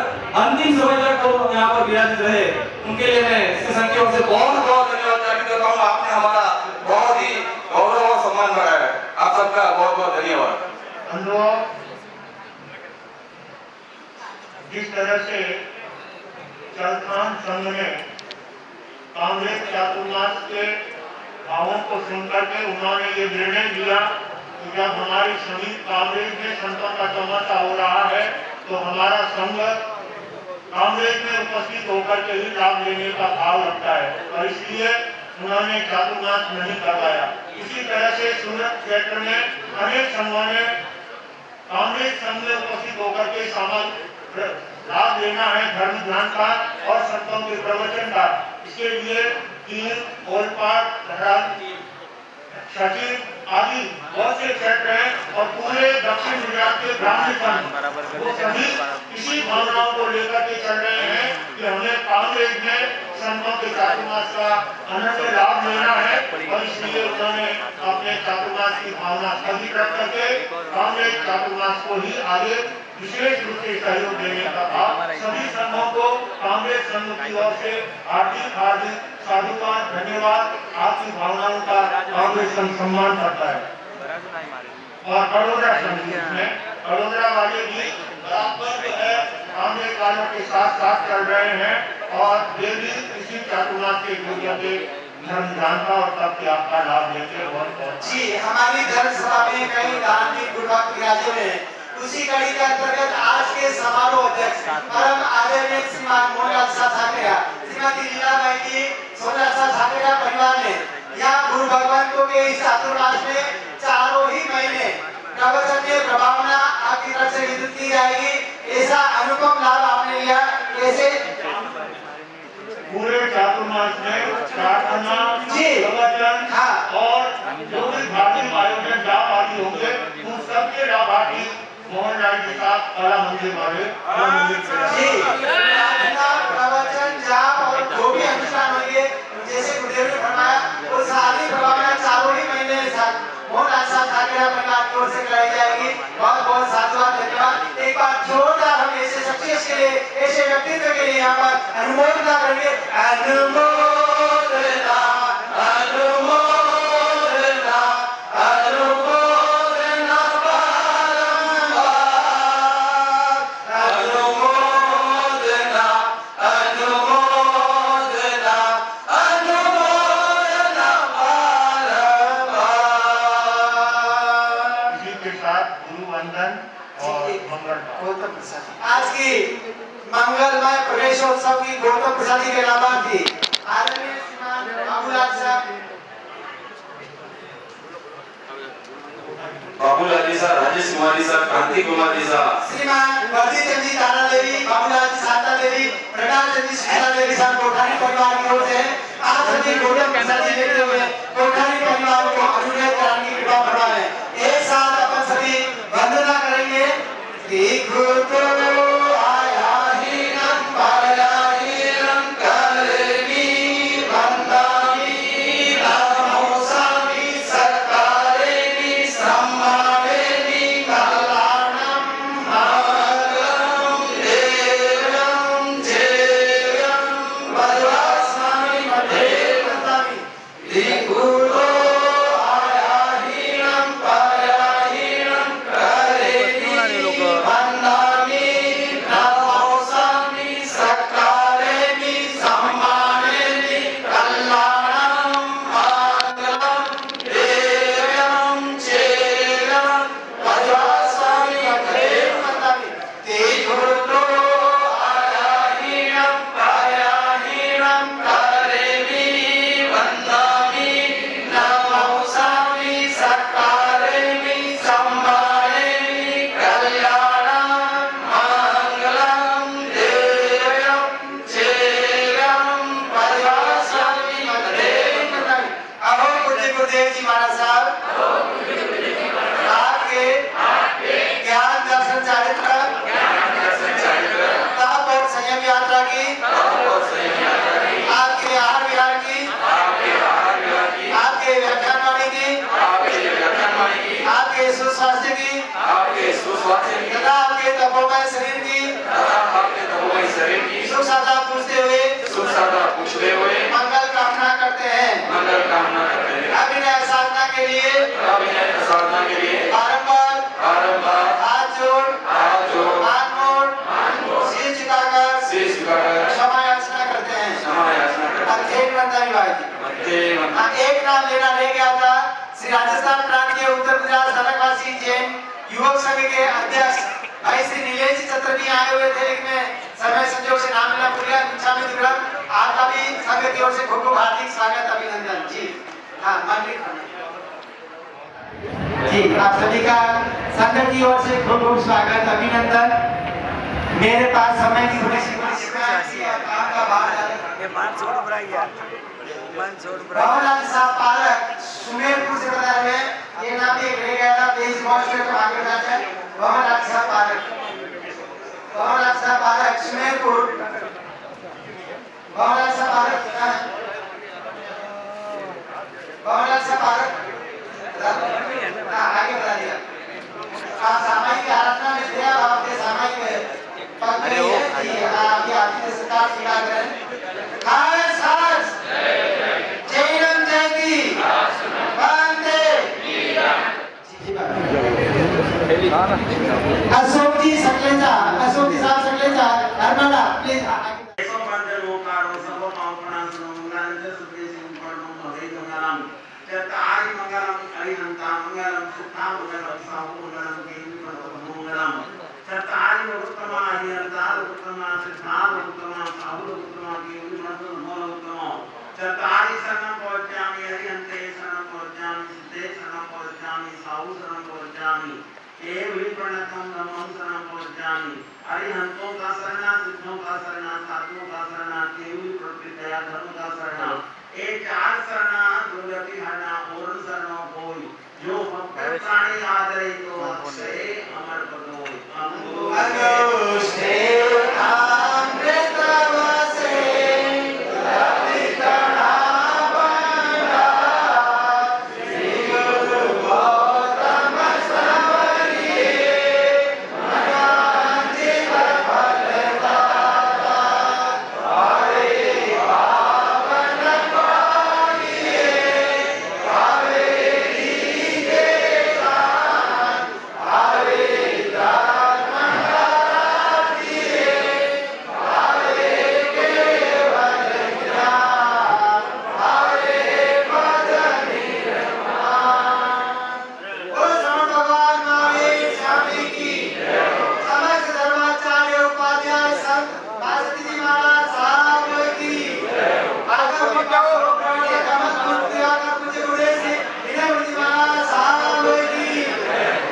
अंतिम समय तक वो यहाँ पर विराजित रहे, उनके लिए मैं इसके संख्या से बहुत बहुत धन्यवाद ज्ञापित करता हूँ। आपने हमारा बहुत ही गौरव और सम्मान बढ़ाया है, आप सबका बहुत बहुत धन्यवाद। जिस तरह से चलथान संघ ने कांग्रेस चातुर्मास के भावों को सुनकर के उन्होंने ये निर्णय लिया कि जब हमारी सभी कांग्रेस में संतों का तमाशा हो रहा है तो हमारा संघ कांग्रेस में उपस्थित होकर के ही लाभ लेने का भाव रखता है और इसलिए उन्होंने चातुर्मास नहीं करवाया। इसी तरह से सूरत क्षेत्र में अनेक संघों ने कांग्रेस संघ में उपस्थित होकर के सामाजिक लाभ लेना है, धर्म ध्यान का और संतों के प्रवचन का। इसके लिए तीन ओलपाट सचिव आदि बहुत से क्षेत्र हैं और पूरे दक्षिण गुजरात के ग्रामीण संघ वो सभी इसी भावनाओं को लेकर के चल रहे हैं कि हमें कांग्रेस में संतों के चातुर्मास का अनंत लाभ लेना है और इसलिए उन्होंने अपने चातुर्मास की भावना स्थगित रख करके कांग्रेस चातुर्मास को ही आगे विशेष रूप से सहयोग देने का भाव सभी संघों को कांग्रेस संघ की ओर से हार्दिक साधुवाद, धन्यवाद। आपकी भावनाओं का कांग्रेस संघ सम्मान करता है और बड़ोदरा संघ में बड़ोदरा वाले भी बराबर जो है कांग्रेस वालों के साथ साथ चल रहे हैं और वे भी इसी चातुर्मास के जरिए धर्म जानता और तब त्याग का लाभ लेते हैं। बहुत जी हमारी धर्म सभा में कई धार्मिक गुरुवार विराजे में उसी कड़ी के अंतर्गत आज के समारोह अध्यक्ष परम आदरणीय श्रीमान मोहनलाल शाह ठाकरे, श्रीमती लीलाबाई जी, सोना शाह ठाकरे परिवार ने यहाँ गुरु भगवंतों के इस चातुर्मास में चारों ही महीने प्रवचनीय प्रभावना आपकी तरफ से वितरित की जाएगी। ऐसा अनुपम लाभ आपने लिया। ऐसे पूरे चातुर्मास में प्रार्थना, जी। प्रवचन हाँ। और जो भी धार्मिक आयोजन जाप आदि होंगे उन सबके लाभार्थी मोहन राय जी का कला मंदिर वाले जी, प्रार्थना, प्रवचन, जाप और जो भी अनुष्ठान होंगे जैसे गुरुदेव ने फरमाया वो सारी प्रभावना चारों ही महीने मोहन राय साहब ठाकरे परिवार की ओर से कराई जाएगी। बहुत बहुत साधुवाद, धन्यवाद। एक बार जोरदार हम ऐसे सक्सेस के लिए, ऐसे व्यक्तित्व के लिए यहाँ पर अनुमोदना करेंगे। अनुमोदना, अनुमोदना, अनुमोदना बारंबार, अनुमोदना, अनुमोदना, अनुमोदना बारंबार। इसी के साथ गुरु वंदन और मंगल गौतम प्रसाद आज की मंगलमय प्रवेशोत्सव की गौतम प्रसाद जी के लाभार्थी आदरणीय श्रीमान बाबूलाल साहब, बाबूलाल जी साहब, राजेश कुमारी साहब, क्रांति कुमारी साहब, श्रीमान वर्दी चंद जी तारा देवी, बाबूलाल जी शारदा देवी, प्रणाम चंद जी शीला देवी साहब कोठारी परिवार की ओर से आप सभी गौतम प्रसाद जी लेते हुए कोठारी परिवार को अनुरोध कराने की कृपा फरमाएं। एक साथ अपन सभी वंदना करेंगे। गुरु आया ही नंबरा ही रंगरेनी वंदनी नमो सामी सरकारेनी सम्मानेनी कल्याणम मंगलम देवम जयम वज्रस्वामी मधेवतामी गुरु आया ही नंबरा ही रंगरेनी वंदनी नमो सामी सरकारेनी सम्मानेनी कल्याणम मंगलम देवम जयम वज्रस्वामी मधेवतामी गुरु आया ही नंबरा ही रंगरेनी वंदनी नमो सामी सरकारेनी सम्मानेनी कल्याणम मंगलम देवम जयम वज्रस्वामी मधेवतामी। अहो पूज्य गुरुदेव जी महाराज साहब, आपके ज्ञान दर्शन चारित्र तप और संयम यात्रा की, आपके आहार विहार की, आपके व्याख्यान वाणी की, आपके सुस्वास्थ्य की तथा आपके तपोमय शरीर की सुख साधा पूछते हुए मंगल कामना करते हैं। अभिनय साधना के लिए बारंबार हाथ जोड़ मान मोड़ शीश झुकाकर क्षमा याचना करते हैं। अध्ययन वंदनी भाई, एक नाम लेना रह गया था। श्री राजस्थान प्रांत के उत्तर गुजरात सड़कवासी जैन युवक संघ के अध्यक्ष भाई श्री नीलेश चतर भी आए हुए थे, लेकिन समय संजोग से नाम लेना भूल गया। इच्छा में दुर्लभ आपका भी संघ की ओर से खूब खूब हार्दिक स्वागत, अभिनंदन जी। हाँ, जी, आप सभी का संघ की ओर से खूब खूब स्वागत, अभिनंदन। मेरे पास समय की थोड़ी सी आपका बाबूलाल साहब पारक सुमेरपुर से बता रहे हैं। ये नाम भी रह गया था, तेज मार्च में तो आगे बढ़ा जाए। बाबूलाल साहब पारक सुमेरपुर, बाबूलाल साहब पारक आगे बढ़ा दिया। आप सामाजिक आराधना में थे, आप अपने सामाजिक पद में हैं कि आप ये आपकी सरकार स्वीकार करें। खास खास जैनम जयंती वंदे अशोक जी सकलेचा, अशोक जी साहब सकलेचा, नर्मदा प्लीज प्रणतम नमः गच्छामि। अरिहंतों का शरणा, सिद्धों का शरणा, साधुओं का शरणा, केवल प्रकृतिया धर्म का शरणा। ये चार शरणा दुर्गति हरना और शरणों कोई जो भक्त प्राणी आदरे तो अक्षय अमर पद होय। अनुष्ठे अमृतवसे रवितणा बंधा श्री गुरु गौतम सवरिये मनवांछित फलदाता हरे पावन पानिये कावेरी के कान हरे धर्म करातिये हरे केवल ज्ञान हरे पद निर्माण। बोलो श्रवण भगवान महावीर स्वामी की समस्त धर्माचार्य उपाध्याय संत मास्टर जी महाराज साहब की आगम विकास प्रणीय कमल मूर्ति आकर पूज्य गुरु श्री विनय मूर्ति महाराज साहब की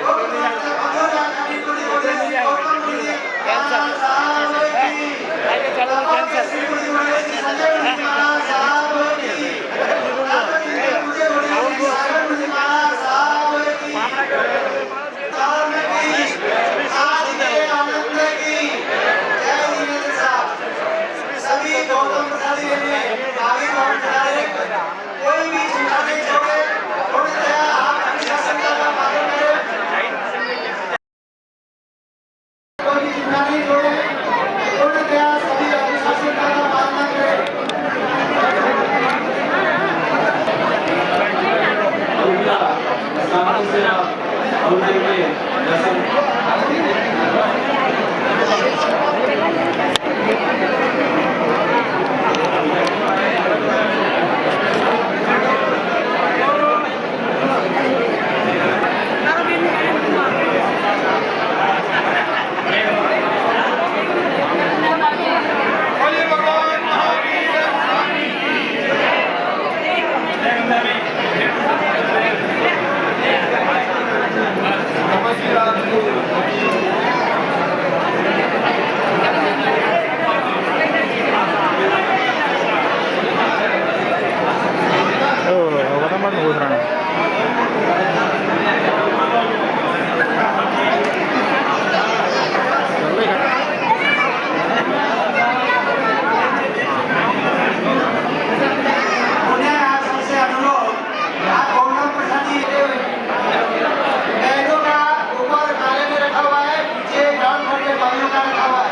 गोपनाथ भगवान कवि पूज्य गुरु श्री गौतम मूर्ति महाराज साहब की श्री पूज्य गुरु श्री संजय मूर्ति महाराज साहब की पूज्य गुरु श्री सागर मूर्ति महाराज साहब की धर्म की आज के आनंद की जय जिनेन्द्र साहब सभी गौतम प्रसाद जी ने आगे बहुत डायरेक्ट कोई भी चिंता नहीं छोड़े थोड़ी दया आप अनुशासन का पालन करें कोई भी चिंता नहीं छोड़े थोड़ी दया सभी अनुशासन का पालन करें। कृपया सामने से आप गुरुदेव के दर्शन उन्हें आप सबसे अनुरोध आप गौतम प्रसाद जी बैलों का ऊपर नाले में रखा हुआ है पीछे ग्राउंड फ्लोर पे बैलों का रखा हुआ है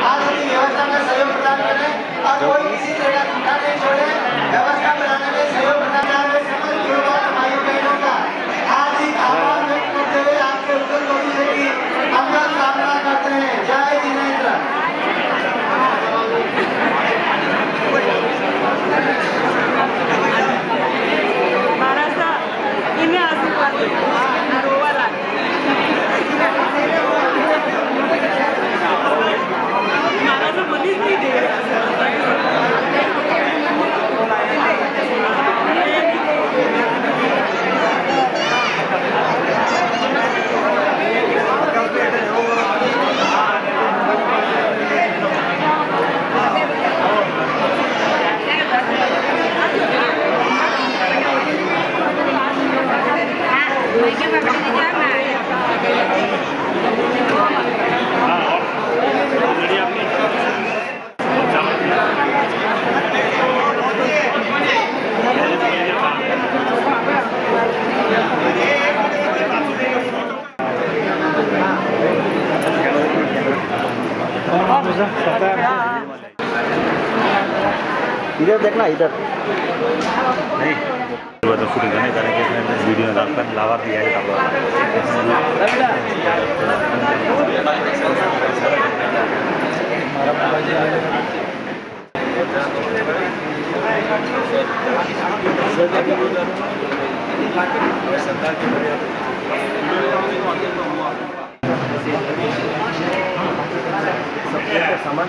आप सभी व्यवस्था में सहयोग प्रदान करें और कोई किसी तरह का चिंता नहीं छोड़े व्यवस्था बनाने में सहयोग प्रदान करें। समस्त गुरुवार भाइयों बहनों का हार्दिक आभार व्यक्त करते हुए आपके उज्जवल भविष्य की मंगल कामना करते हैं। जय Jinendra. Marasa, ini asli pasti Aruwala. Marasa polis ni deh. इधर देखना इधर नहीं तो शूटिंग करने करेंगे वीडियो में डालकर लावा दिया है सामान